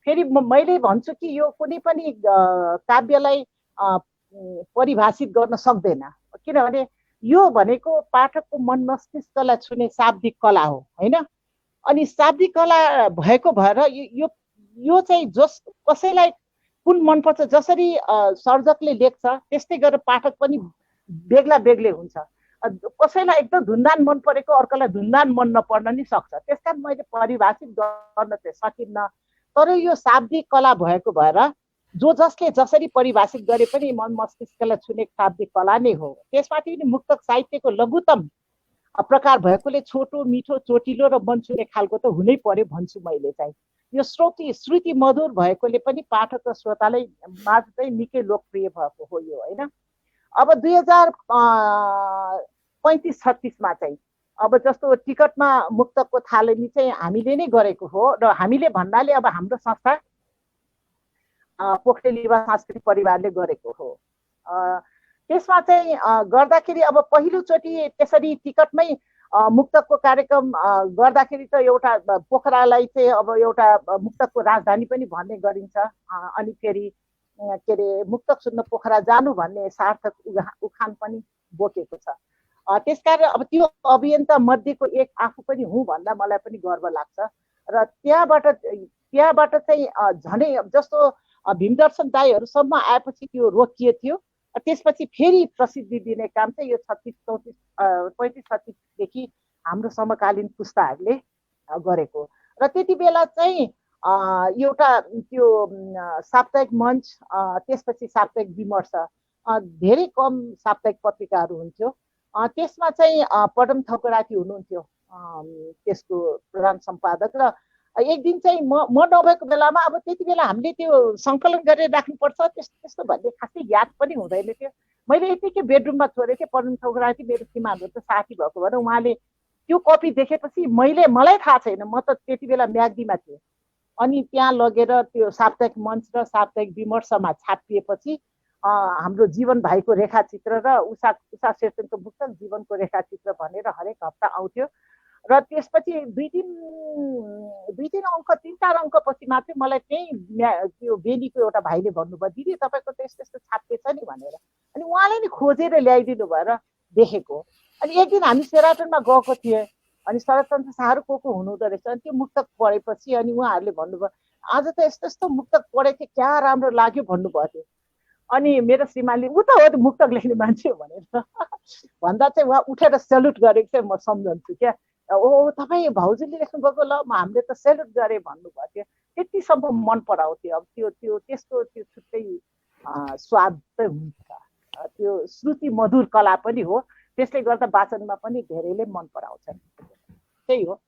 S5: फेरि मैले भन्छु कि यो कुनै पनि काव्यलाई परिभाषित गर्न सक्दैन, किनभने यो भनेको पाठकको मन मस्तिष्कलाई छुने शाब्दिक कला हो होइन। अनि शाब्दिक कला भएको भएर यो चाहिँ कसैलाई कुन मनपर्छ, जसरी सर्जकले लेख्छ त्यस्तै गरेर पाठक पनि बेग्ला बेग्लै हुन्छ। कसैलाई एकदम धुन्दान मन परेको अर्कोलाई धुन्दान मन नपर्न नि सक्छ, त्यस कारण मैले परिभाषित गर्न चाहिँ सकिन्न। तर यो शाब्दिक कला भएको भएर जसले जसरी परिभाषित गरे पनि मन मस्तिष्कलाई छुने शाब्दिक कला नै हो। त्यसमाथि पनि मुक्तक साहित्यको लघुतम प्रकार भएकोले छोटो, मिठो, चोटिलो र मन छुने खालको त हुनै पर्यो भन्छु मैले चाहिँ। यो श्रुति मधुर भएकोले पनि पाठक र श्रोतालाई माझ चाहिँ निकै लोकप्रिय भएको हो यो होइन। अब 2035-36 चाहिँ अब जस्तो टिकटमा मुक्तकको थालनी चाहिँ हामीले नै गरेको हो र हामीले भन्नाले अब हाम्रो संस्था पोखरेल युवा सांस्कृतिक परिवारले गरेको हो। त्यसमा चाहिँ गर्दाखेरि अब पहिलोचोटि त्यसरी टिकटमै मुक्तकको कार्यक्रम गर्दाखेरि त एउटा पोखरालाई चाहिँ अब एउटा मुक्तकको राजधानी पनि भन्ने गरिन्छ। अनि फेरि के अरे मुक्तक सुन्न पोखरा जानु भन्ने सार्थक उखान पनि बोकेको छ। त्यसकारण अब त्यो अभियन्ता मध्येको एक आफू पनि हुँ भन्दा मलाई पनि गर्व लाग्छ। र त्यहाँबाट चाहिँ झनै जस्तो भीमदर्शन दाईहरूसम्म आएपछि त्यो रोकिए थियो, त्यसपछि फेरि प्रसिद्धि दिने काम चाहिँ यो 35-36 हाम्रो समकालीन पुस्ताहरूले गरेको। र त्यति बेला चाहिँ एउटा त्यो साप्ताहिक मञ्च, त्यसपछि साप्ताहिक विमर्श, धेरै कम साप्ताहिक पत्रिकाहरू हुन्थ्यो। त्यसमा चाहिँ पदम थकुराती हुनुहुन्थ्यो त्यसको प्रधान सम्पादक, र एक दिन चाहिँ म नभएको बेलामा अब त्यति बेला हामीले त्यो सङ्कलन गरेर राख्नुपर्छ त्यस्तो भन्ने खासै याद पनि हुँदैन थियो। मैले यतिकै बेडरुममा छोडेको थिएँ। पदम ठकुराजी मेरो श्रीमानहरू त साथी भएको भएर उहाँले त्यो कपी देखेपछि मलाई थाहा छैन, म त त्यति बेला म्याग्दीमा थिएँ। अनि त्यहाँ लगेर त्यो साप्ताहिक मञ्च र साप्ताहिक विमर्शमा छापिएपछि हाम्रो जीवन भाइको रेखाचित्र र उषा शेरचनको पुस्तक जीवनको रेखाचित्र भनेर हरेक हप्ता आउँथ्यो। र त्यसपछि दुई तीन अङ्क 3-4 अङ्कपछि मात्रै मलाई त्यही त्यो बेनीको एउटा भाइले भन्नुभयो, दिदी तपाईँको त यस्तो छापिएछ नि भनेर। अनि उहाँले नि खोजेर ल्याइदिनु भएर देखेको। अनि एक दिन हामी सेराटनमा गएको थिएँ। अनि शरदचन्द्र शाहहरू को हुनुहुँदो रहेछ। अनि त्यो मुक्तक पढेपछि अनि उहाँहरूले भन्नुभयो, आज त यस्तो मुक्तक पढेको थिएँ, क्या राम्रो लाग्यो भन्नुभएको थियो। अनि मेरो श्रीमानले ऊ त हो त मुक्तक लेख्ने मान्छे भनेर भन्दा चाहिँ उहाँ उठेर सेल्युट गरेको चाहिँ म सम्झन्छु क्या। ओ तपाईँ भाउजूले लेख्नुभएको, ल हामीले त सेल्युट गरे भन्नुभएको थियो। त्यतिसम्म मन पराउँथ्यो। अब त्यो त्यस्तो त्यो छुट्टै स्वाद चाहिँ हुन्छ। त्यो श्रुति मधुर कला पनि हो। त्यसले गर्दा वाचनमा पनि धेरैले मन पराउँछन्। त्यही हो।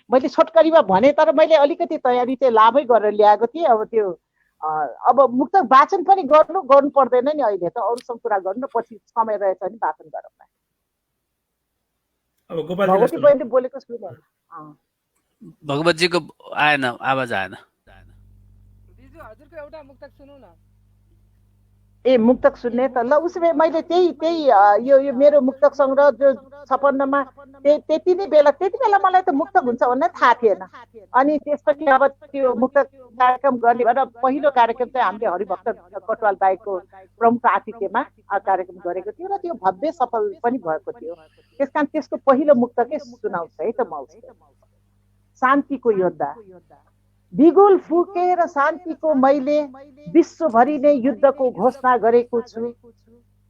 S5: मैले छोटकरीमा भने, तर मैले अलिकति तयारी चाहिँ लामै गरेर ल्याएको थिएँ। अब त्यो अब मुक्तक वाचन पनि गर्नु पर्दैन नि अहिले त, अरूसँग कुरा गर्नु, पछि समय रहेछ भने वाचन गरौँ।
S1: अब गोपाल
S5: भगवती बहिनीले बोलेको सुने।
S4: भगवतजीको आएन, आवाज आएन।
S2: दिजु हजुरको एउटा मुक्तक सुनौ न।
S5: ए मुक्तक सुन्ने त ल, उसो भए मैले त्यही यो मेरो मुक्तक सङ्ग्रह जो 56मा त्यति बेला मलाई त मुक्तक हुन्छ भन्ने थाहा थिएन। अनि त्यसपछि अब त्यो मुक्तक कार्यक्रम गर्ने भएर पहिलो कार्यक्रम चाहिँ हामीले हरिभक्त कटवाल दाइको प्रमुख आतिथ्यमा कार्यक्रम गरेको थियो र त्यो भव्य सफल पनि भएको थियो। त्यस कारण त्यसको पहिलो मुक्तकै सुनाउँछु है त म। शान्तिको योद्धा। बिगुल फुकेर शान्तिको मैले विश्वभरि नै युद्धको घोषणा गरेको छु।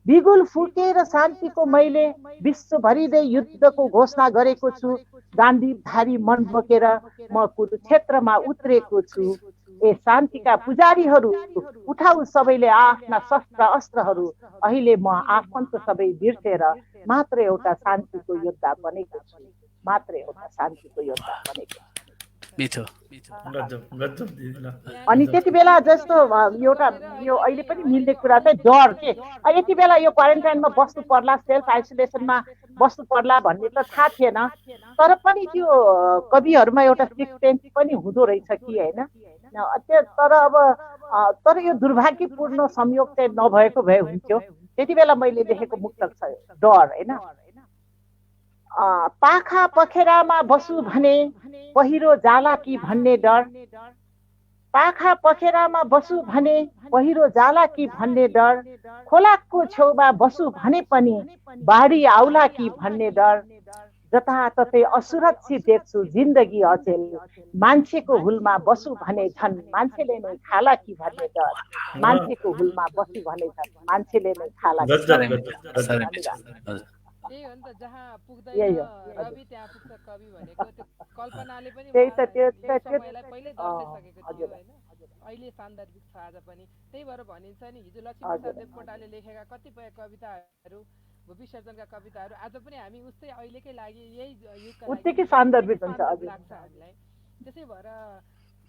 S5: बिगुल फुकेर शान्तिको मैले विश्वभरि नै युद्धको घोषणा गरेको छु। गान्धीधारी मन बोकेर म कुरुक्षेत्रमा उत्रेको छु। ए शान्तिका पुजारीहरू, उठाउ सबैले आफ्ना शस्त्र अस्त्रहरू। अहिले म आफन्त सबै बिर्सेर मात्र एउटा शान्तिको योद्धा बनेको छु। मात्र एउटा शान्तिको योद्धा बनेको छु।
S4: मिठो।
S5: अनि त्यति बेला जस्तो एउटा यो अहिले पनि मिल्ने कुरा चाहिँ डर के, यति बेला यो क्वारेन्टाइनमा बस्नु पर्ला, सेल्फ आइसोलेसनमा बस्नु पर्ला भन्ने त थाहा थिएन। तर पनि त्यो कविहरूमा एउटा सिक्स सेन्स पनि हुँदो रहेछ कि होइन। तर यो दुर्भाग्यपूर्ण संयोग चाहिँ नभएको भए हुन्थ्यो। त्यति बेला मैले लेखेको मुक्तक छ डर होइन। पाखा पखेरामा बसु भने पहिरो जाला कि भन्ने डर। पाखा पखेरामा बसु भने पहिरो जाला कि भन्ने डर। खोलाको छेउमा बसु भने पनि बाढी आउला कि भन्ने डर। जताततै असुरक्षित देख्छु जिन्दगी अचेल। मान्छेको हुलमा बसु भने झन् मान्छेले नै खाला कि भन्ने डर। मान्छेको हुलमा बसु भने झन् मान्छेले नै खाला कि भन्ने डर।
S2: त्यही हो नि त, जहाँ पुग्दैन रवि त्यहाँ पुग्छ कवि भनेको त्यो कल्पनाले पनि समयलाई पहिल्यै दर्शाइसकेको थियो होइन। अहिले सान्दर्भिक छ आज पनि। त्यही भएर भनिन्छ नि, हिजो लक्ष्मीप्रसाद देवकोटाले लेखेका कतिपय कविताहरू, भूपी शेरचनका कविताहरू आज पनि हामी उस्तै अहिलेकै लागि यही युगका
S5: उत्तिकै सान्दर्भिक हुन्छ
S2: लाग्छ हामीलाई। त्यसै भएर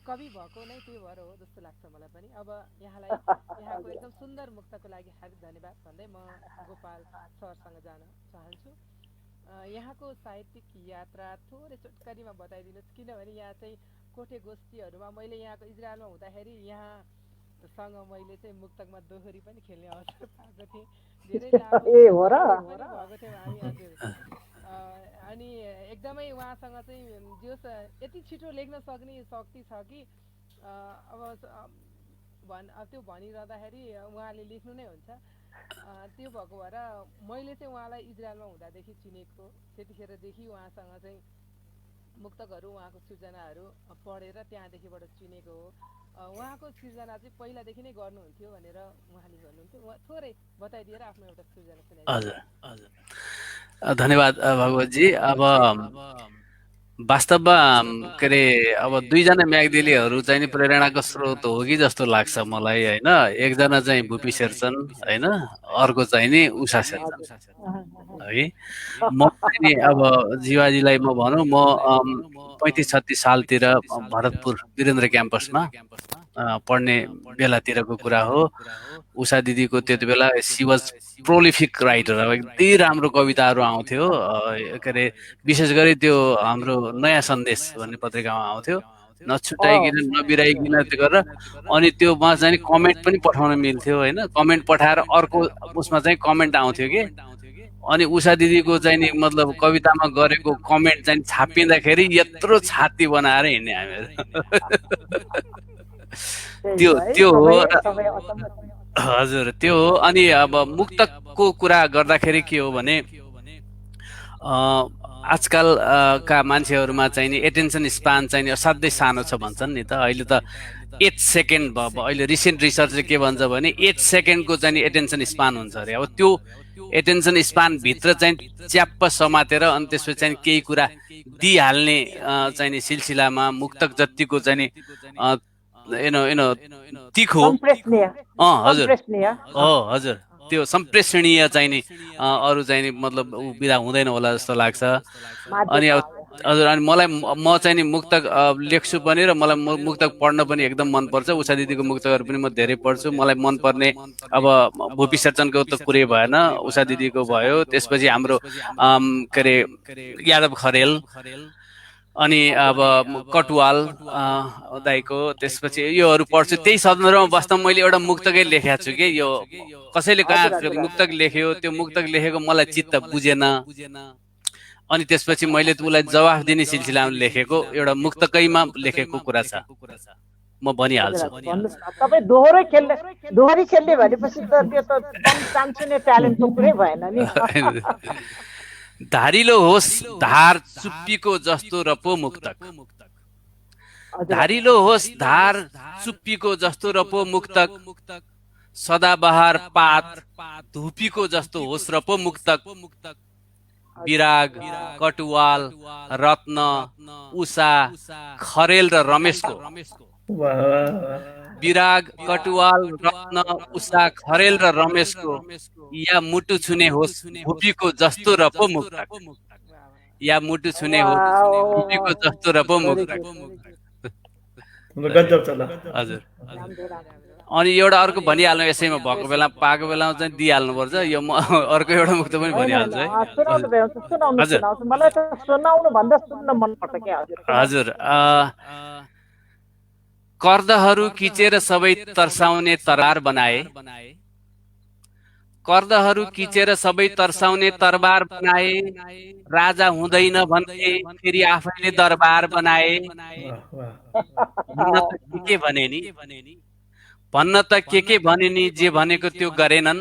S2: कवि भएको नै त्यही भएर हो जस्तो लाग्छ मलाई पनि। अब यहाँलाई यहाँको एकदम सुन्दर मुक्तको लागि हार्दिक धन्यवाद भन्दै म गोपाल सरसँग जान चाहन्छु। यहाँको साहित्यिक यात्रा थोरै छोटकरीमा बताइदिनुहोस्, किनभने यहाँ चाहिँ कोठे गोष्ठीहरूमा मैले यहाँको इजरायलमा हुँदाखेरि यहाँसँग मैले चाहिँ मुक्तकमा दोहोरी पनि खेल्ने अवसर पाएको थिएँ। धेरै लामो भएको थियौँ हामी। हजुर। अनि एकदमै उहाँसँग चाहिँ जोस् यति छिटो लेख्न सक्ने शक्ति छ कि अब त्यो भनिरहँदाखेरि उहाँले लेख्नु नै हुन्छ। त्यो भएको भएर मैले चाहिँ उहाँलाई इजरायलमा हुँदादेखि चिनेको, त्यतिखेरदेखि उहाँसँग चाहिँ मुक्तकहरू, उहाँको सृजनाहरू पढेर त्यहाँदेखिबाट चिनेको हो। उहाँको सृजना चाहिँ पहिलादेखि नै गर्नुहुन्थ्यो भनेर उहाँले भन्नुहुन्थ्यो। थोरै बताइदिएर आफ्नो एउटा सृजना सुनाइदिनु।
S4: हजुर हजुर, धन्यवाद भगवतजी। अब वास्तवमा के अरे अब दुईजना म्याग्दीलेहरू चाहिँ नि प्रेरणाको स्रोत हो कि जस्तो लाग्छ मलाई होइन। एकजना चाहिँ भूपी शेरचन होइन, अर्को चाहिँ नि उषा शेरचन है। म चाहिँ नि अब जीवाजीलाई म भनौँ, म 35-36 सालतिर भरतपुर वीरेन्द्र क्याम्पसमा पढ्ने बेलातिरको कुरा हो। उषा दिदीको त्यति बेला सी वाज प्रोलिफिक राइटर, अब एकदमै राम्रो कविताहरू आउँथ्यो। के अरे विशेष गरी त्यो हाम्रो नयाँ सन्देश भन्ने पत्रिकामा आउँथ्यो, नछुटाइकन नबिराइकन त्यो गरेर। अनि त्योमा चाहिँ कमेन्ट पनि पठाउन मिल्थ्यो होइन, कमेन्ट पठाएर अर्को उसमा चाहिँ कमेन्ट आउँथ्यो कि। अनि उषा दिदीको चाहिँ नि मतलब कवितामा गरेको कमेन्ट चाहिँ छापिँदाखेरि यत्रो छाती बनाएर हिँड्ने हामीहरू। त्यो हो। हजुर त्यो हो। अनि अब मुक्तकको कुरा गर्दाखेरि के हो भने आजकल का मान्छेहरूमा चाहिँ नि एटेन्सन स्पान चाहिँ नि असाध्यै सानो छ भन्छन् नि त। अहिले त 8 सेकेन्ड भयो। अहिले रिसेन्ट रिसर्चले के भन्छ भने 8 सेकेन्डको चाहिँ नि एटेन्सन स्पान हुन्छ अरे। अब त्यो एटेन्सन स्पान भित्र चाहिँ च्याप्प समातेर अनि त्यसपछि चाहिँ केही कुरा दिइहाल्ने चाहिँ नि सिलसिलामा मुक्तक जतिको चाहिँ नि तिखो हजुर हो हजुर त्यो सम्प्रेषणीय चाहिँ नि अरू चाहिँ नि मतलब विधा हुँदैन होला जस्तो लाग्छ। अनि अब हजुर अनि म चाहिँ नि मुक्तक लेख्छु पनि र मलाई मुक्तक पढ्न पनि एकदम मनपर्छ। उषा दिदीको मुक्तकहरू पनि म धेरै पढ्छु। मलाई मनपर्ने अब भूपी शेरचनको त कुरै भएन, उषा दिदीको भयो, त्यसपछि हाम्रो के अरे यादव खरेल, अनि अब कटुवाल दाइको, त्यसपछि योहरू पढ्छु। त्यही सन्दर्भमा बस्दा मैले एउटा मुक्तकै लेखेको छु कि यो कसैले कहाँ मुक्तक लेख्यो, त्यो मुक्तक लेखेको मलाई चित्त बुझेन। अनि त्यसपछि मैले उसलाई जवाफ दिने सिलसिलामा लेखेको एउटा मुक्तकैमा लेखेको कुरा छ, म भनिहाल्छु।
S5: तपाईँ दोहोरी खेल्ने भनेपछि त त्यो त चान्चुने ट्यालेन्टको कुरै भएन नि।
S4: धारिलो होस् धार चुप्पीको जस्तो र पो मुक्तक, धारिलो होस् धार चुप्पीको जस्तो र पो मुक्तक, सदाबहार पात धुपीको जस्तो होस् र पो मुक्तक, विराग कटुवाल रत्न उषा खरेल र रमेशको, विराग कटुवाल रत्न उषा खरेल र रमेशको या मुटु छुने होस् भुपीको जस्तो र पो मुक्तक, या मुटु छुने होस् भुपीको जस्तो र पो मुक्तक। हजुर अनि एउटा अर्को भनिहाल्नु, यसैमा भएको बेला पाएको बेलामा चाहिँ दिइहाल्नुपर्छ। यो म अर्को एउटा मुक्त पनि भनिहाल्छु है। हजुर कर्दहरू किचेर सबै तर्साउने तरबार बनाए, कर्दहरू किचेर सबै तर्साउने तरबार बनाए, राजा हुँदैन भन्थे फेरि आफैले दरबार बनाए। भन्न त के भने नि, भन्न त के भने नि, जे भनेको त्यो गरेनन्,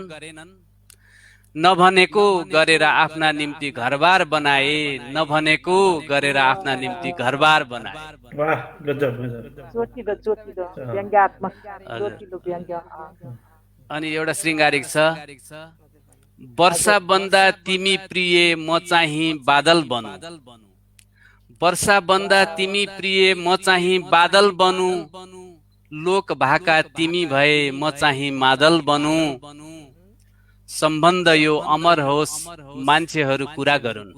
S4: नभनेको गरेर आफ्ना निम्ति घरबार बनाए, नभनेको गरेर आफ्ना निम्ति घरबार बनाए। अनि एउटा श्रृङ्गारिक छ, वर्षा बन्दा तिमी प्रिय म चाहिँ बादल बनु, वर्षा बन्दा तिमी प्रिय म चाहिँ बादल बनु, लोक भाका तिमी भए म चाहिँ मादल बनु, सम्बन्ध यो अमर होस् मान्छेहरू कुरा गरून्,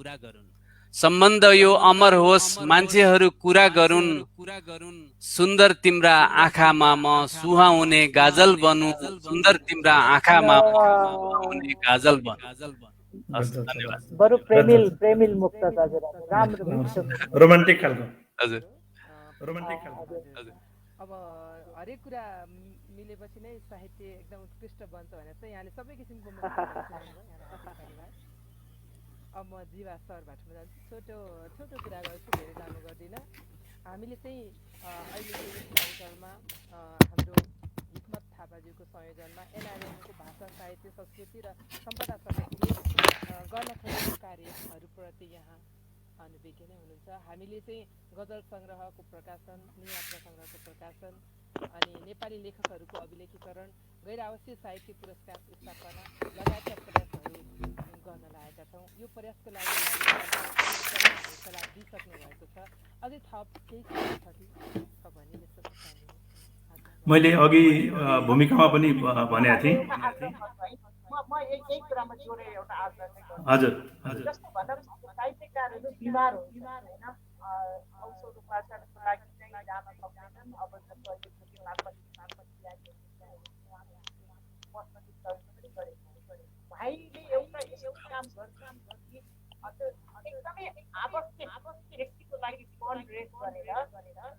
S4: सम्बन्ध यो अमर होस् मान्छेहरू कुरा गरून्, सुन्दर तिम्रा आँखामा म सुहाउने गाजल बनु, सुन्दर तिम्रा आँखामा म सुहाउने गाजल बनु। धन्यवाद।
S5: बरु प्रेमिल मुक्त हजुर, राम्रो
S1: रोमान्टिक खालको।
S4: हजुर
S2: रोमान्टिक खालको। अब हरेक कुरा मिलेपछि नै साहित्य एकदम उत्कृष्ट बन्छ भनेर चाहिँ यहाँले सबै किसिमको अब म जीवा सरभाटमा जान्छु। छोटो कुरा गर्छु, धेरै लामो गर्दिनँ। हामीले चाहिँ अहिले अवसरमा हाम्रो हिक्मत थापाज्यूको संयोजनमा एनआरएमको भाषा साहित्य संस्कृति र सम्पदा समितिले गर्न खोजेको कार्यहरूप्रति यहाँ अनुविज्ञ नै हुनुहुन्छ। हामीले चाहिँ गजल सङ्ग्रहको प्रकाशन, नियात्रा सङ्ग्रहको प्रकाशन अनि नेपाली लेखकहरूको अभिलेखीकरण, गैर आवासीय साहित्य पुरस्कार स्थापना लगायतका प्रयासहरू गर्न लागेका छौँ। यो प्रयासको लागि सल्लाह दिइसक्नु भएको छ। अझै थप केही छ भने यस्तो
S1: मैले अघि भूमिकामा पनि भनेको थिएँ। हजुर
S5: जस्तो भन्दा साहित्यकारहरू बिमार हुन्छ होइन, औषध उपार्जनको लागि चाहिँ जान सक्दैनन्। अब जस्तो अहिले खेती मार्फत बस्ने पनि गरेको भाइले एउटा यस्तो काम गर्छन् कि एकदमै आवश्यक व्यक्तिको लागि फन्ड रेज गरेर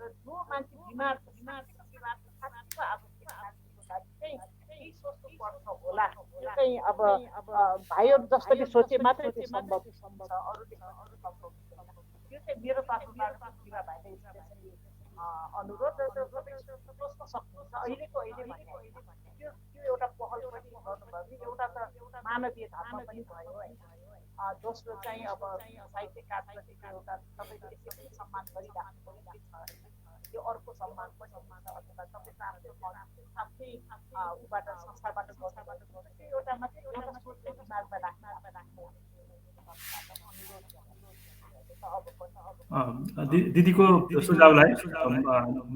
S5: र जो मान्छे बिमार छ आवश्यक मान्छेको लागि चाहिँ केही सोच्नुपर्छ होला। त्यो चाहिँ अब भाइहरू जसरी सोचे मात्रै त्यो सम्भव छ, अरूले सम्भव हुँदैन। त्यो चाहिँ मेरो तर्फबाट शिवा भाइले स्पेसली अनुरोध र सबै सोच्न सक्नुहुन्छ। अहिलेको त्यो एउटा पहल पनि गर्नुभयो कि एउटा त मानवीय धर्म पनि भयो होइन। दोस्रो चाहिँ अब साहित्यकारप्रति एउटा तपाईँले यसरी सम्मान गरिराख्नु पर्ने छ होइन। यो अर्को सम्मान पनि हुन्छ अथवा तपाईँ आफ्नै ऊबाट संस्थाबाट गर्नु त्यो एउटा मात्रै एउटा सोचले दिमागमा राख्नु
S1: दिदीको सुझावलाई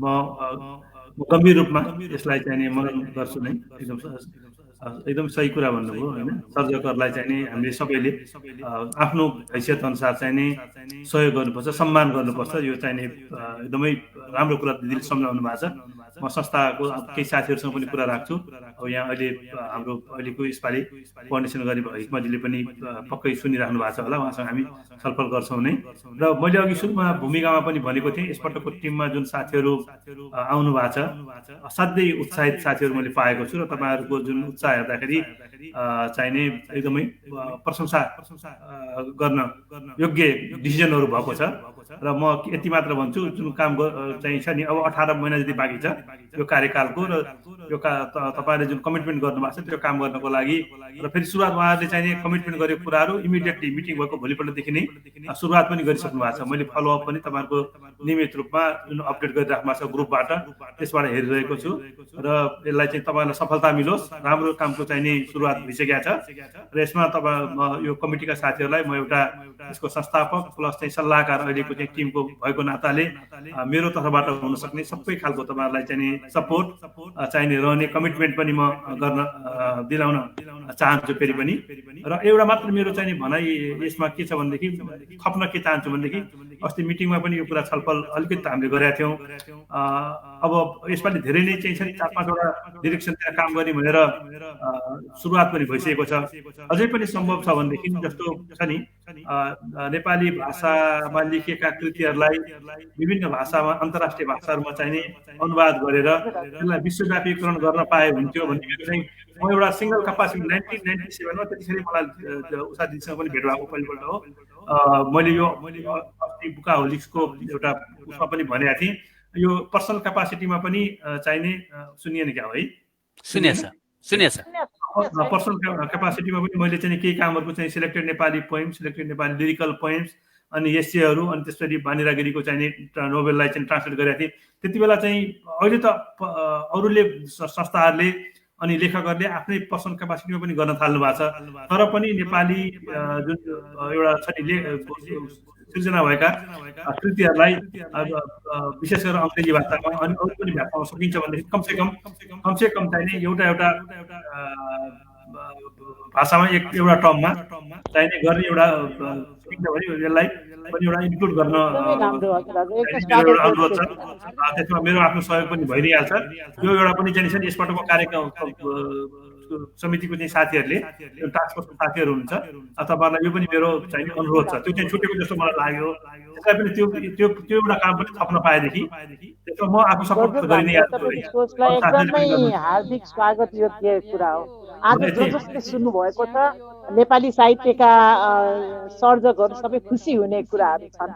S1: म गम्भीर रूपमा यसलाई चाहिँ नि मनन गर्छु नै। एकदम सही कुरा भन्नुभयो होइन। सर्जकहरूलाई चाहिँ नि हामीले सबैले आफ्नो हैसियत अनुसार चाहिँ नि सहयोग गर्नुपर्छ, सम्मान गर्नुपर्छ। यो चाहिँ नि एकदमै राम्रो कुरा दिदीले सम्झाउनु भएको छ। म संस्थाको केही साथीहरूसँग पनि कुरा राख्छु। अब यहाँ अहिले हाम्रो अहिलेको यसपालि कोअर्डिनेसन गर्ने हिक्मजीले पनि पक्कै सुनिराख्नु भएको छ होला, उहाँसँग हामी छलफल गर्छौँ नै। र मैले अघि सुरुमा भूमिकामा पनि भनेको थिएँ, यसपटकको टिममा जुन साथीहरू आउनु भएको छ असाध्यै उत्साहित साथीहरू मैले पाएको छु र तपाईँहरूको जुन उत्साह हेर्दाखेरि चाहिने एकदमै प्रशंसा गर्न योग्य डिसिजनहरू भएको छ। र म यति मात्र भन्छु, जुन काम चाहिँ छ नि अब 18 महिना जति बाँकी छ यो कार्यकालको, र यो तपाईँले जुन कमिटमेन्ट गर्नुभएको छ त्यो काम गर्नको लागि र फेरि सुरुवात उहाँहरूले चाहिँ कमिटमेन्ट गरेको कुराहरू इमिडिएटली मिटिङ भएको भोलिपल्टदेखि नै सुरुवात पनि गरिसक्नु भएको छ। मैले फलोअप पनि तपाईँहरूको नियमित रूपमा जुन अपडेट गरिराख्नु भएको छ ग्रुपबाट, त्यसबाट हेरिरहेको छु। र यसलाई चाहिँ तपाईँलाई सफलता मिलोस्, राम्रो कामको चाहिँ नि सुरुवात भइसकेको छ। र यसमा तपाईँ यो कमिटीका साथीहरूलाई म एउटा यसको संस्थापक प्लस चाहिँ सल्लाहकार अहिलेको चाहिँ टिमको भएको नाताले मेरो तर्फबाट हुन सक्ने सबै खालको तपाईँहरूलाई चाहिँ सपोर्ट चाहिने रहने कमिटमेन्ट पनि म गर्न दिलाउन चाहन्छु फेरि पनि। र एउटा मात्र मेरो चाहिँ भनाइ यसमा के छ भनेदेखि, थप्न के चाहन्छु भनेदेखि, अस्ति मिटिङमा पनि यो कुरा छलफल अलिकति हामीले गरेका थियौँ। अब यसपालि धेरै नै चाहिँ छ नि 4-5वटा डिरेक्सनतिर काम गर्ने भनेर सुरुवात पनि भइसकेको छ। अझै पनि सम्भव छ भनेदेखि जस्तो छ नि नेपाली भाषामा लेखिएका कृतिहरूलाई विभिन्न भाषामा अन्तर्राष्ट्रिय भाषाहरूमा चाहिने अनुवाद गरेर त्यसलाई विश्वव्यापीकरण गर्न पाए हुन्थ्यो भन्ने मेरो चाहिँ म एउटा सिङ्गल क्यापासिटी 1997 मा त्यतिखेर मलाई उषा दिदीसँग पनि भेट भएको पहिलोपल्ट हो। मैले यो अस्ति बुकाहोलिक्सको एउटा उसमा पनि भनेको थिएँ, यो पर्सनल क्यापासिटीमा पनि चाहिने सुनिएन क्या है?
S4: सुनेछ
S1: पर्सनल क्यापासिटीमा पनि मैले चाहिँ केही कामहरूको चाहिँ selected Nepali poem, selected Nepali lyrical poems अनि एसेहरू अनि त्यसरी बानिरागिरीको चाहिँ नोभेललाई चाहिँ ट्रान्सलेट गरेका थिएँ। त्यति बेला चाहिँ अहिले त अरूले संस्थाहरूले अनि लेखकहरूले आफ्नै पर्सनल क्यापासिटीमा पनि गर्न थाल्नु भएको छ। तर पनि नेपाली जुन एउटा छ नि सृजना भएका कृतिहरूलाई विशेष गरेर अङ्ग्रेजी भाषामा अनि अरू पनि भाषामा सकिन्छ भनेदेखि कमसे कम चाहिने एउटा भाषामा एउटा टर्ममा चाहिने गर्ने एउटा सिक्न भने यसलाई पनि एउटा इन्क्लुड गर्न एउटा अनुरोध छ। त्यसमा मेरो आफ्नो सहयोग पनि भइरहेको छ। यो एउटा पनि चाहिँ छ नि यसपटकको कार्यक्रम समितिको चाहिँ साथीहरूले टास्क फोर्सको साथीहरू हुनुहुन्छ, तपाईँहरूलाई यो पनि मेरो चाहिँ अनुरोध छ। त्यो चाहिँ छुटेको जस्तो मलाई लाग्यो। त्यसलाई पनि त्यो एउटा काम पनि थप्न पाएदेखि त्यसमा म आफू सपोर्ट गरिने
S5: एकदमै हार्दिक स्वागत योग्य कुरा हो। आज जसले सुन्नुभएको छ नेपाली साहित्यका सर्जकहरू सबै खुसी हुने कुराहरू छन्।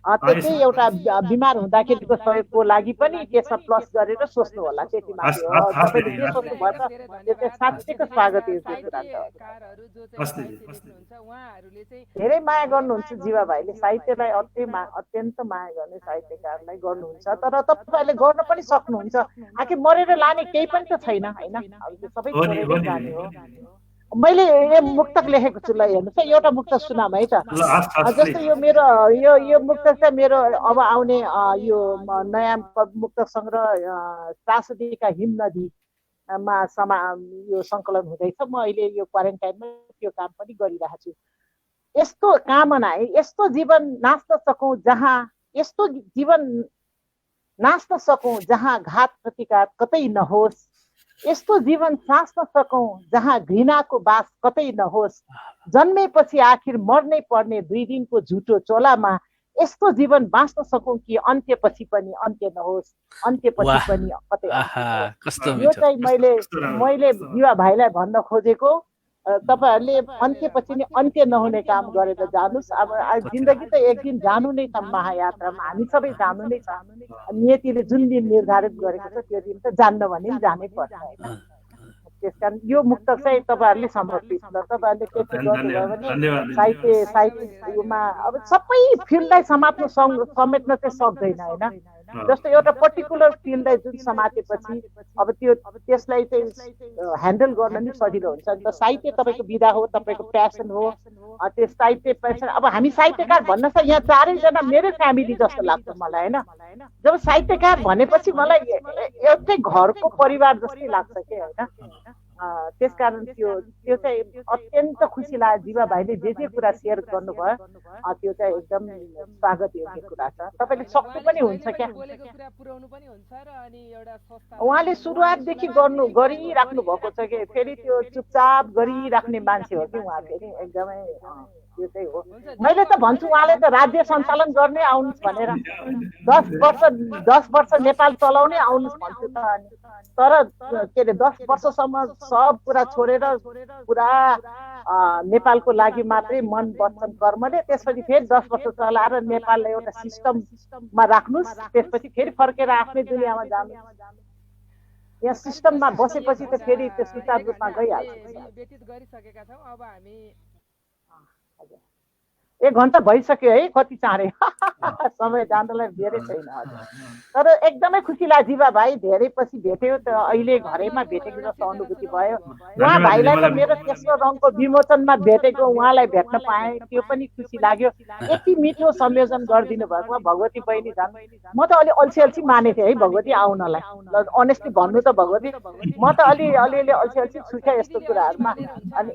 S5: त्यसै एउटा बिमार हुँदाखेरिको सहयोगको लागि पनि त्यसमा प्लस गरेर सोच्नु होला। त्यति मात्रै हो। तपाईँले के सोच्नुभयो त त्यो चाहिँ साँच्चैको स्वागत योग्य कुरा छ। धेरै माया गर्नुहुन्छ जीवा भाइले साहित्यलाई, अत्यन्त माया गर्ने साहित्यकारलाई गर्नुहुन्छ। तर तपाईँहरूले गर्न पनि सक्नुहुन्छ। आखिर मरेर लाने केही पनि त छैन होइन, सबै छोडेर जाने हो। मैले यो मुक्तक लेखेको छु, ल हेर्नुहोस् है, एउटा मुक्तक सुनाम है त। जस्तो यो मेरो यो मुक्तक चाहिँ मेरो अब आउने यो नयाँ मुक्तक सङ्ग्रह त्रासदीका हिम नदीमा यो सङ्कलन हुँदैछ। म अहिले यो क्वारेन्टाइनमा त्यो काम पनि गरिरहेको छु। यस्तो कामना है, यस्तो जीवन नाच्न सकौँ जहाँ यस्तो जीवन नाच्न सकौँ जहाँ घात प्रतिकार कतै नहोस्, यस्तो जीवन साँच्न सकौँ जहाँ घृणाको बास कतै नहोस्, जन्मेपछि आखिर मर्नै पर्ने 2 दिनको झुटो चोलामा यस्तो जीवन बाँच्न सकौँ कि अन्त्यपछि पनि अन्त्य नहोस्, अन्त्यपछि पनि कतै यो चाहिँ मैले जीवा भाइलाई भन्न खोजेको। तपाईहरुले अन्त्यपछि नि अन्त्य नहुने काम गरेर जानुस्। अब जिन्दगी त एक दिन जानु नै छ महायात्रामा, हामी सबै जानु नै छ। नियतिले जुन दिन निर्धारित गरेको छ त्यो दिन त जान्न भने नि जानै पर्छ हैन। त्यसकारण यो मुक्तक चाहिँ तपाईहरुले समर्पित छ। तपाईहरुले त्यति गर्नुभयो भने साहित्यमा अब सबै फिल्डलाई समेट्न चाहिँ सक्दैन हैन। जस्तो एउटा पर्टिकुलर फिल्डलाई जुन समातेपछि अब त्यसलाई चाहिँ ह्यान्डल गर्न नि सजिलो हुन्छ नि त। साहित्य तपाईको विधा हो, तपाईको प्यासन हो। त्यो साहित्य प्यासन, अब हामी साहित्यकार भन्न छ यहाँ 4 जना मेरै फ्यामिली जस्तो लाग्छ मलाई हैन। जब साहित्यकार भनेपछि मलाई एउटै घरको परिवार जस्तै लाग्छ के हैन। त्यसकारण त्यो चाहिँ अत्यन्त खुसी लाग्यो। जीवा भाइले जे कुरा सेयर गर्नुभयो त्यो चाहिँ एकदम स्वागत योग्य कुरा छ। तपाईले सक्नु पनि हुन्छ क्या। उहाँले सुरुवातदेखि गरिराख्नु भएको छ कि फेरि त्यो चुपचाप गरिराख्ने मान्छे हो कि उहाँ फेरि एकदमै त्यो चाहिँ हो। मैले त भन्छु उहाँले त राज्य सञ्चालन गर्ने आउनुहोस् भनेर 10 वर्ष नेपाल चलाउने आउनुहोस् भन्छु त। तर के अरे 10 वर्षसम्म सब कुरा छोडेर पुरा नेपालको लागि मात्रै मन वचन कर्मले त्यसपछि फेरि 10 वर्ष चलाएर नेपाललाई एउटा सिस्टममा राख्नुस्, त्यसपछि फेरि फर्केर आफ्नै दुनियाँमा जानु। यहाँ सिस्टममा बसेपछि त फेरि त्यो सुचारू रूपमा गइहाल्छ।
S2: व्यतीत गरिसकेका छौं। अब हामी
S5: 1 घण्टा भइसक्यो है, कति चाँडै समय जान्नलाई धेरै छैन। तर एकदमै खुसी लाग्यो जीवा भाइ, धेरै पछि भेट्यो त अहिले घरैमा भेटेको जस्तो अनुभूति भयो। उहाँ भाइलाई त मेरो तेस्रो रङको विमोचनमा भेटेको, उहाँलाई भेट्न पाएँ, त्यो पनि खुसी लाग्यो। यति मिठो संयोजन गरिदिनु भएको भगवती बहिनी जान। म त अलि अल्छी माने थिएँ है भगवती आउनलाई। अनेस्टली भन्नु त भगवती, म त अलिअलि अल्छी छुट्या यस्तो कुराहरुमा। अनि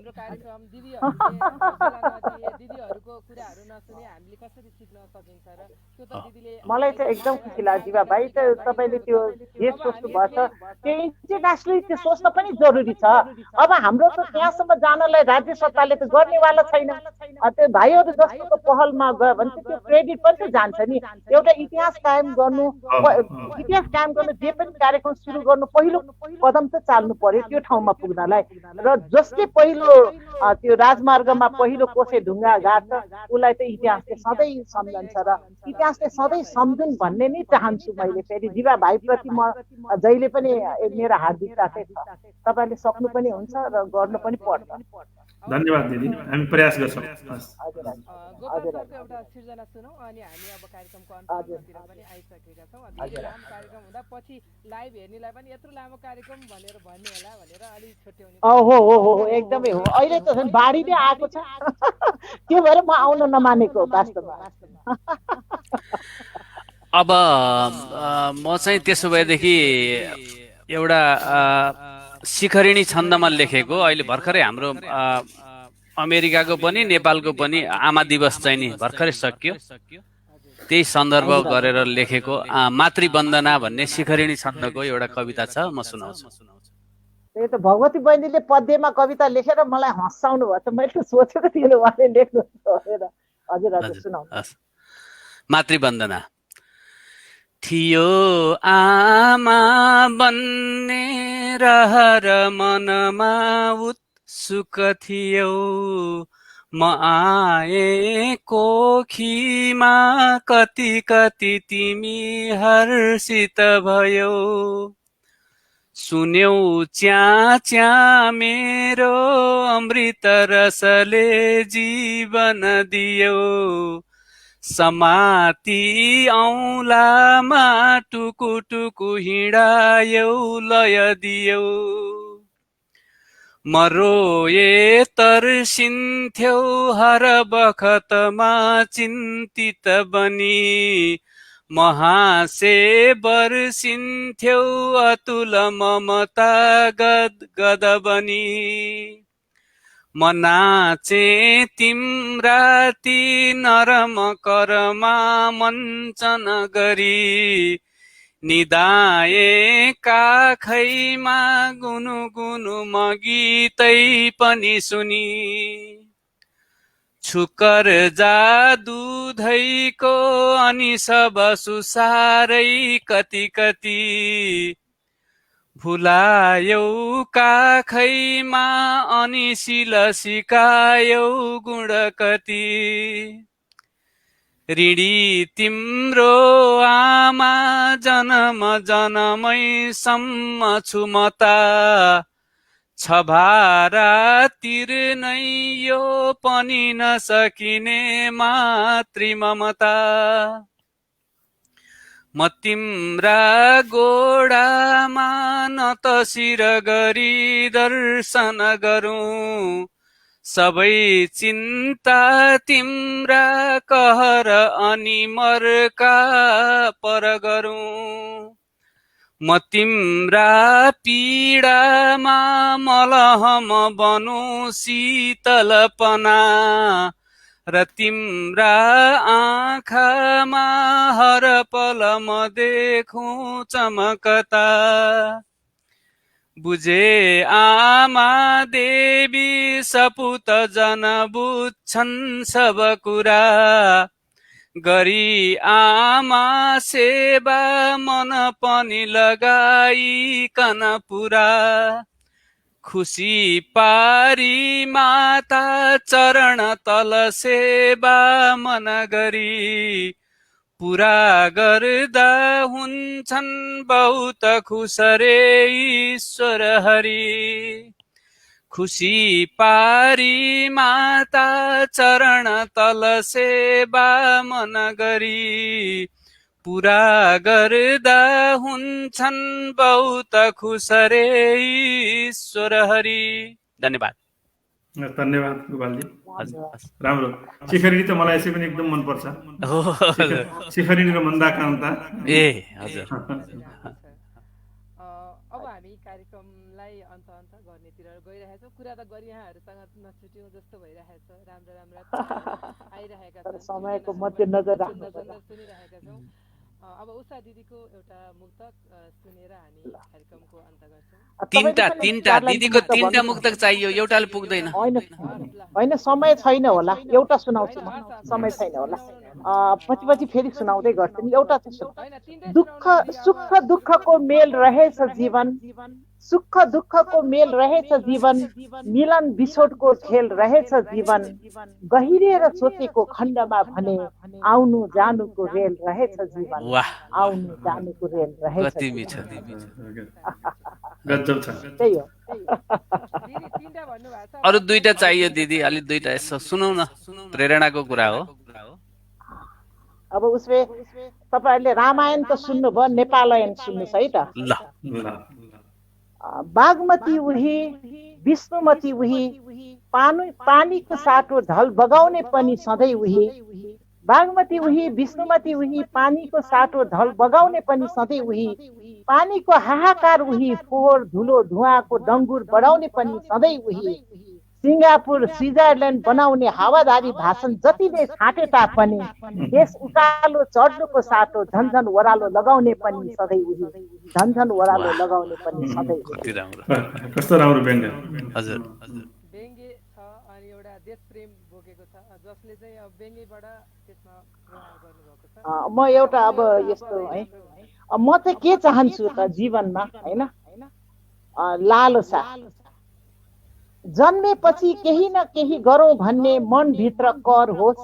S5: मलाई चाहिँ एकदम खुसी लाग्यो जीवा भाइ। त तपाईले त्यो जे सोच्नु भएको छ त्यो इन्टरनेसनली त्यो सोच्न पनि जरुरी छ। अब हाम्रो त त्यहाँसम्म जानलाई राज्य सत्ताले त गर्नेवाला छैन। त्यो भाइहरु जस्तोको पहलमा गयो भने त्यो क्रेडिट पनि त जान्छ नि। एउटा इतिहास कायम गर्नु जे पनि कार्यक्रम सुरु गर्नु पहिलो कदम त चाल्नु पर्यो त्यो ठाउँमा पुग्नलाई। र जसले पहिलो त्यो राजमार्गमा पहिलो कोसे ढुङ्गा गाड्छ उसलाई त इतिहासले सधैँ सम्झन्छ र इतिहासले सधैँ सम्झुन् भन्ने नै चाहन्छु मैले। फेरि जीवा भाइ प्रति म जहिले पनि मेरो हार्दिकता चाहिँ छ। तपाईले सक्नु पनि हुन्छ र गर्नु पनि पर्छ।
S1: धन्यवाद दिदी, हामी प्रयास गर्छौँ।
S2: एउटा सिर्जना सुनौं अनि हामी अब कार्यक्रमको अन्त्यतिर पनि आइसकेका छौं। धेरै लामो कार्यक्रम हुँदा पछि लाइभ हेर्नेलाई पनि यत्रो लामो कार्यक्रम भनेर भन्ने होला भनेर अलि छुट्याउने।
S5: हो एकदमै हो। अहिले त बाढी नै आएको छ त्यो भएर म आउन नमानेको वास्तवमा।
S4: अब म चाहिँ त्यसो भएदेखि एउटा शिखरिणी छन्दमा लेखेको, अहिले भर्खरै हाम्रो अमेरिकाको पनि नेपालको पनि आमा दिवस चाहिँ नि भर्खरै सकियो, त्यही सन्दर्भ गरेर लेखेको मातृवन्दना भन्ने शिखरिणी छन्दको एउटा कविता छ, म सुनाउँछु।
S5: त्यही त भगवती बहिनीले पद्यमा कविता लेखेर मलाई हँसाउनु भयो त। मैले सोचेको थिएँ उहाँले लेख्नु भनेर। हजुर सुनाउनु।
S4: मातृवन्दना। थियो आमा बन्ने रहर मनमा उत्सुक थियौ, म आए कोखीमा कति कति तिमी हर्षित भयौ। सुन्यौ च्या च्या मेरो अमृत रसले जीवन दियौ, समाती औलामा टुकु टुकु हिँडायौ लय दियौ। म रोए तर्सिन्थ्यौ हर बखतमा चिन्तित बनी, महासे बर्सिन्थ्यौ अतुल ममता गद गद बनी। म नाचे तिम्रा ती नरम करमा मञ्चन गरी निदाए काखैमा गुनु गुनु म गीतै पनि सुनी छुकर जादु धैको अनि सब सुसारै कति कति भुलायौ काखैमा अनि सिल सिकायौ गुण कति ऋणी तिम्रो आमा जन्म जनमैसम्म छु म त छभारा तिर्नै यो पनि नसकिने मातृ ममता म तिम्रा गोडामा न त शिर गरी दर्शन गरौँ सबै चिन्ता तिम्रा कहर अनि मर्का पर गरौँ म तिम्रा पीडामा मलहम बनौँ शीतलपना र तिम्रा आँखामा हर पल म देखौँ चमकता बुझे आमा देवी सपुत जन बुझ्छन् सब कुरा गरी आमा सेवा मन पनि लगाइकन पुरा खुसी पारी माता चरण तल सेवा मन गरी पुरा गर्दा हुन्छन् बहुत खुस रे ईश्वर हरि खुसी पारी माता चरण तल सेवा मन गरी पुरा गर्दा हुन्छन् बहुत खुस रे ईश्वर हरि। धन्यवाद।
S1: धन्यवाद गोपालजी, राम्रो। शिखरिणी त मलाई यसै पनि एकदम मनपर्छ। शिखरिणी र मन्दाकान्ता।
S4: ए हजुर।
S2: अब हामी कार्यक्रमलाई अन्त गर्नेतिर गइरहेका छौँ। कुरा त गरी यहाँहरूसँग नछुट्यौँ जस्तो भइरहेछ। राम्रा राम्रा आइरहेका छन्,
S5: समयको मध्यनजर
S2: सुनिरहेका छौँ। अब उषा दिदीको एउटा मुक्तक सुनेर हामी कार्यक्रमको अन्त गर्छौँ।
S4: तीनटा दिदीको तीनटा मुक्तक चाहियो, एउटाले पुग्दैन।
S5: होइन, समय छैन होला, एउटा सुनाउँछु म। समय छैन होला, पछि फेरि सुनाउँदै गर्छु नि। एउटा चाहिँ सुख दुःखको मेल रहेछ जीवन, सुख दुःखको मेल रहेछ जीवन, मिलन विछोडको खेल रहेछ जीवन, गहिरिएर सोचेको खण्डमा भने आउनु जानुको रेल रहेछ जीवन, आउनु जानुको रेल रहेछ। त्यही हो।
S4: अरू दुईटा चाहियो दिदी, अलि दुईटा यसो सुनौ न, प्रेरणाको कुरा हो।
S5: अब उसले तपाईहरुले रामायण त सुन्नुभयो, नेपालयन सुन्नुस् है त।
S4: ल
S5: बागमती उही विष्णुमती उही, पानीको साटो ढल बगाउने पनि सधैँ उही, बागमती उही विष्णुमती उही, पानीको साटो ढल बगाउने पनि सधैँ उही, पानीको हाहाकार उही, फोहोर धुलो धुवाको डङ्गुर बढाउने पनि सधैँ उही, सिङ्गापुर स्विजरल्यान्ड बनाउने हावादारी भाषण जतिले छाटे तापनि देश उकालो चढ्नुको साटो झन्झन ओह्रालो लगाउने पनि सधैँ उही, झन्झन ओह्रालो लगाउने पनि सधैँ उही।
S1: कस्तो राम्रो व्यङ्ग्य।
S4: हजुर
S2: व्यङ्ग्य छ अनि एउटा देश प्रेम बोकेको छ, जसले चाहिँ अब व्यङ्ग्यबाट त्यसमा प्रभाव गर्नुभएको छ।
S5: म एउटा अब यस्तो है, म चाहिँ के चाहन्छु त जीवनमा, होइन, लालसा, जन्मेपछि केही न केही गरौँ भन्ने मनभित्र कर होस्,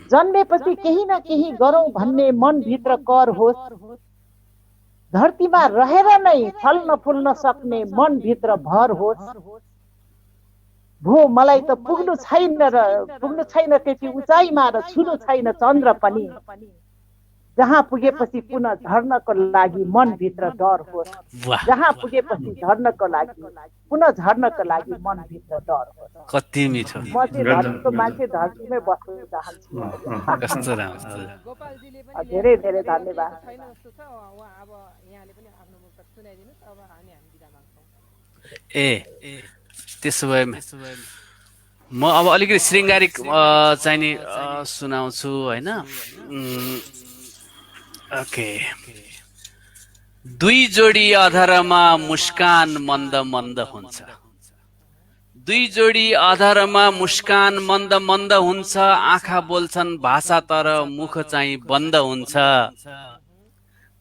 S5: जन्मेपछि केही न केही गरौँ भन्ने मनभित्र कर होस्, धरतीमा रहेर नै फल्न फुल्न सक्ने मनभित्र भर होस्, भो मलाई त पुग्नु छैन त्यति उचाइमा र छुनु छैन चन्द्र पनि, जहाँ पुगेपछि पुनः झर्नको लागि मनभित्र डर होस्, जहाँ पुगेपछि झर्नको लागि पुनः झर्नको लागि मनभित्र डर होस्।
S4: कति मिठो।
S5: म चाहिँ धरतीको मान्छे, धरतीमै बस्न चाहन्छु।
S2: गोपालजीले पनि
S5: धेरै धेरै धन्यवाद।
S2: छैन जस्तो छ, उहाँ अब यहाँले पनि आफ्नो मुक्तक सुनाइदिनुहोस्। अब हामी बिदा माग्छौँ।
S4: त्यसो भए म अब अलिकति श्रृङ्गारिक चाहिँ नि सुनाउँछु होइन। ओके। दुई जोडी अधरमा मुस्कान मन्द मन्द हुन्छ, दुई जोडी अधरमा मुस्कान मन्द मन्द हुन्छ, आँखा बोल्छन् भाषा तर मुख चाहिँ बन्द हुन्छ।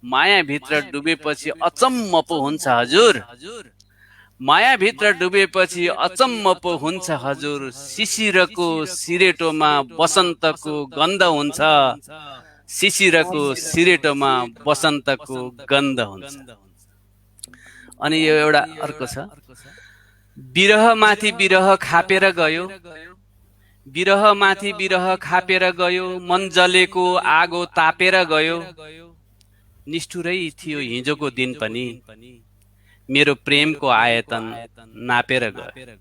S4: मायाभित्र डुबेपछि अचम्म पो हुन्छ हजुर, मायाभित्र डुबेपछि अचम्म पो हुन्छ हजुर, शिशिरको सिरेटोमा बसन्तको गन्ध हुन्छ, शिशिरको सिरेटोमा बसन्तको गन्ध हुन्छ। अनि यो एउटा अर्को छ, विरह माथि विरह खापेर गयो, विरह माथि विरह खापेर गयो, मन जलेको आगो तापेर गयो, निष्ठुरै थियो हिजोको दिन पनि, मेरो प्रेमको आयतन नापेर गयो।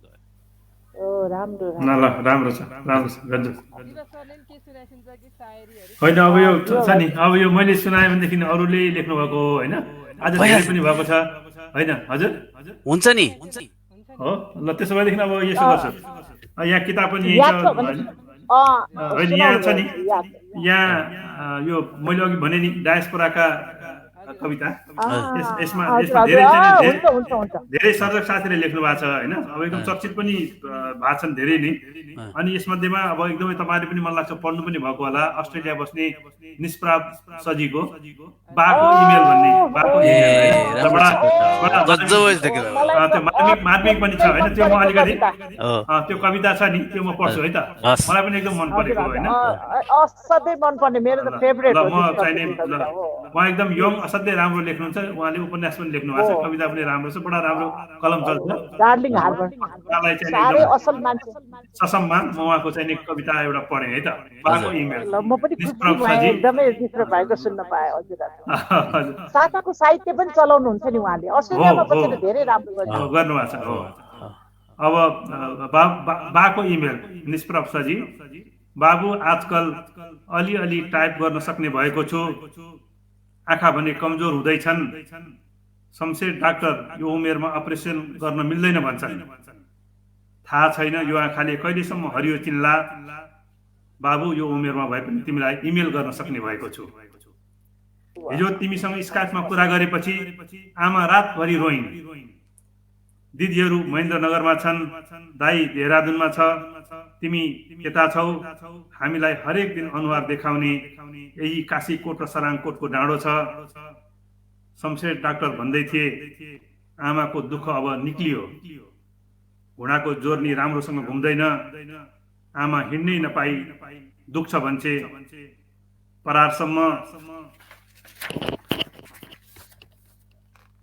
S5: राम्रो
S1: ल ल राम्रो छ राम्रो छ गजब।
S2: दिवस सरले के सुनाइसिन्छ कि सायरीहरू?
S1: होइन अब यो छ नि, अब यो मैले सुनाएँ भनेदेखि अरूले लेख्नु भएको हो होइन, आज धेरै पनि भएको छ होइन हजुर।
S4: हुन्छ नि
S1: हो ल त्यसो भएदेखि अब यसो गर्छु, यहाँ किताब पनि यही छ होइन, होइन यहाँ छ नि, यहाँ यो मैले अघि भने नि डायस्पोराका कविता, यसमा धेरै सर्जक साथीले लेख्नु भएको छ होइन, अब एकदम चर्चित पनि भएको छन् धेरै नै। अनि यसमध्येमा अब एकदमै तपाईँले पनि मन लाग्छ पढ्नु पनि भएको होला, अस्ट्रेलिया बस्ने निष्प्राप सजीको बाको इमेल भन्ने, बाको मार्मिक पनि छ होइन, त्यो म अलिकति त्यो कविता छ नि त्यो म पढ्छु है त, मलाई पनि एकदम मन परेको होइन।
S5: असाध्यै मन पर्ने, मेरो त फेभरेट हो।
S1: म चाहिने उहाँ एकदम यङ असाध्यै राम्रो लेख्नुहुन्छ, उहाँले उपन्यास पनि लेख्नु भएको छ, कविता पनि राम्रो छ, बडा राम्रो कलम चल्छ।
S5: डार्लिङ हार्बर साह्रै असल मान्छे।
S1: ससम्मान म उहाँको चाहिँ कविता एउटा पढेँ है त, बाको इमेल।
S5: म पनि खुसी भएँ एकदमै निष्प्र भएको सुन्न पाएँ हजुर। साताको साहित्य पनि चलाउनुहुन्छ नि उहाँले, अस्ट्रेलियामा बसेर धेरै राम्रो
S1: गर्नुभएको छ। हो अब बाको इमेल निष्प्रभ सजी, बाबु आजकल अलिअलि टाइप गर्न सक्ने भएको छु, आँखा भने कमजोर हुँदैछन्, शमशेर डाक्टर यो उमेरमा अपरेसन गर्न मिल्दैन भन्छन्, थाहा छैन यो आँखाले कहिलेसम्म हरियो चिन्ला, बाबु यो उमेरमा भए पनि तिमीलाई इमेल गर्न सक्ने भएको छु। हिजो तिमीसँग स्काइपमा कुरा गरेपछि आमा रातभरि रोइन्, दिदीहरू महेन्द्रनगरमा छन्, दाई देहरादुनमा छ, तिमी यता छौ, हामीलाई हरेक दिन अनुहार देखाउने यही काशीकोट र सराङकोटको डाँडो छ। शमशेर डाक्टर भन्दै थिए आमाको दुःख अब निक्लियो, घुँडाको जोर्नी राम्रोसँग घुम्दैन, आमा हिँड्नै नपाई दुख्छ भन्छे, परारसम्म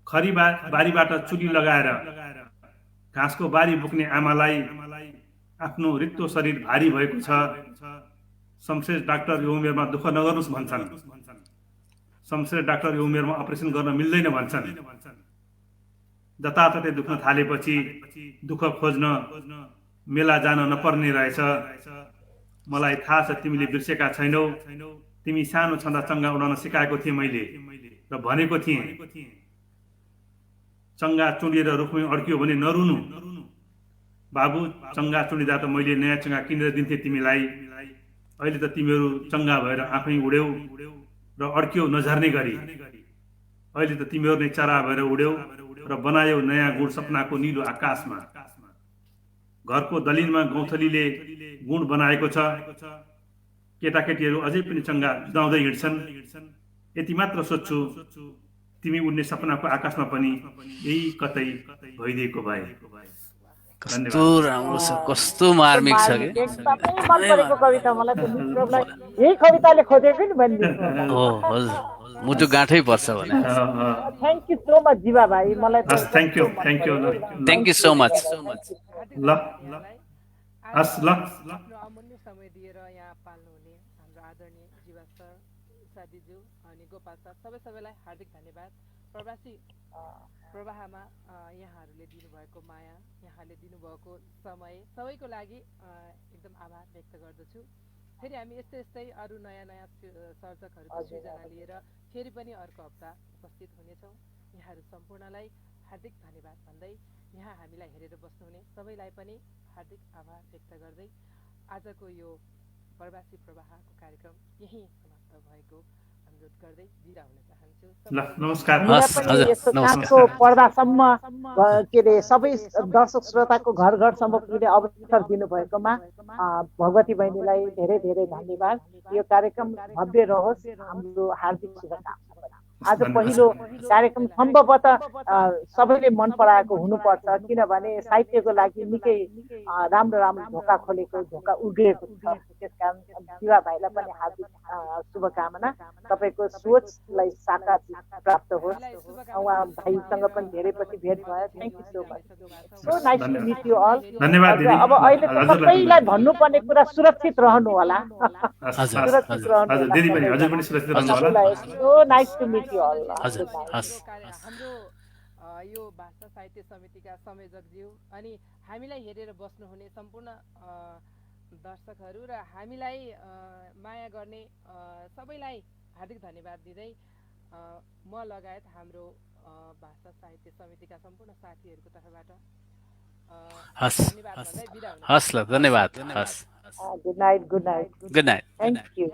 S1: खरी बारीबाट चुली लगाएर घाँसको बारी बोक्ने आमालाई आफ्नो रित्तो शरीर भारी भएको छ। शमशेर डाक्टर यो उमेरमा दुःख नगर्नुहोस् भन्छन्, शमशेर डाक्टर यो उमेरमा अपरेसन गर्न मिल्दैन भन्छन्, जताततै दुख्न थालेपछि दुःख खोज्न मेला जान नपर्ने रहेछ। मलाई थाहा छ तिमीले बिर्सेका छैनौ, तिमी सानो छँदा चङ्गा उडाउन सिकाएको थिएँ मैले र भनेको थिएँ चङ्गा चुँडिएर रुखमै अड्कियो भने नरुनु, बाबु चङ्गा चुँडिँदा त मैले नयाँ चङ्गा किनेर दिन्थेँ तिमीलाई, अहिले त तिमीहरू चङ्गा भएर आफै उड्यौ र अड्कियो नझर्ने गरी, अहिले त तिमीहरू नै चरा भएर उड्यौ र बनायौ नयाँ गुण सपनाको निलो आकाशमा। घरको दलिनमा गौँथलीले गुण बनाएको छ, केटाकेटीहरू अझै पनि चङ्गा जुदाउँदै हिँड्छन्, यति मात्र सोध्छु तिमी उड्ने सपनाको आकाशमा पनि यही कतै भइदिएको भए।
S4: कस्तो राम्रो छ, कस्तो मार्मिक छ कि
S5: एकदमै मन परेको कविता मलाई त निष्प्रभलाई यही कविताले खोजेको नि भनिदिनु।
S4: हो हजुर, मुटु गाँठै पर्छ भने।
S5: थ्याङ्क यू सो मच जीवा भाइ, मलाई त
S1: thank you
S4: thank you so much.
S1: ल हस् ल
S2: आफ्नो अमूल्य समय दिएर यहाँ पाल्नुहुने हाम्रो आदरणीय जीवा सर, उषा दिजु अनि गोपाल सर, सबैलाई हार्दिक धन्यवाद। प्रवासी प्रवाहमा यहाँहरूले दिनुभएको माया, यहाँले दिनुभएको समय, सबैको लागि एकदम आभार व्यक्त गर्दछु। फेरि हामी यस्तै अरू नयाँ सर्जकहरूको सृजना लिएर फेरि पनि अर्को हप्ता उपस्थित हुनेछौँ। यहाँहरू सम्पूर्णलाई हार्दिक धन्यवाद भन्दै यहाँ हामीलाई हेरेर बस्नुहुने सबैलाई पनि हार्दिक आभार व्यक्त गर्दै आजको यो प्रवासी प्रवाहको कार्यक्रम यहीँ समाप्त भएको अनुरोध गर्दै बिदा हुन चाहन्छु।
S1: ल नमस्कार।
S5: हामीलाई पनि यस्तो काँचको पर्दासम्म के अरे सबै दर्शक श्रोताको घर घरसम्म पुग्ने अवसर दिनुभएकोमा भगवती बहिनीलाई धेरै धेरै धन्यवाद। यो कार्यक्रम भव्य रहोस्, हाम्रो हार्दिक शुभकामना। आज पहिलो कार्यक्रम सम्भवतः सबैले मन पराएको हुनुपर्छ, किनभने साहित्यको लागि निकै राम्रो राम्रो ढोका खोलेको, ढोका उघिएको छ। त्यसकारण युवा भाइलाई पनि हार्दिक शुभकामना। तपाईँको सोचलाई साकार प्राप्त होस्। उहाँ भाइसँग पनि धेरै पछि भेट भयो। Thank you so much. So nice to meet you all.
S1: धन्यवाद दिदी।
S5: अब अहिले सबैलाई भन्नुपर्ने कुरा सुरक्षित रहनु होला। सुरक्षित रहनु
S1: हजुर दिदी पनि, हजुर पनि सुरक्षित रहनु होला।
S5: So nice to meet you all.
S2: हाम्रो यो भाषा साहित्य समितिका संयोजकज्यू अनि हामीलाई हेरेर बस्नुहुने सम्पूर्ण दर्शकहरू र हामीलाई माया गर्ने सबैलाई हार्दिक धन्यवाद दिँदै म लगायत हाम्रो भाषा साहित्य समितिका सम्पूर्ण साथीहरूको तर्फबाट धन्यवाद भन्दै बिदा हुन।
S4: हस् ल, धन्यवाद। हस्,
S5: good night. Good night.
S4: Good night.
S5: Thank you.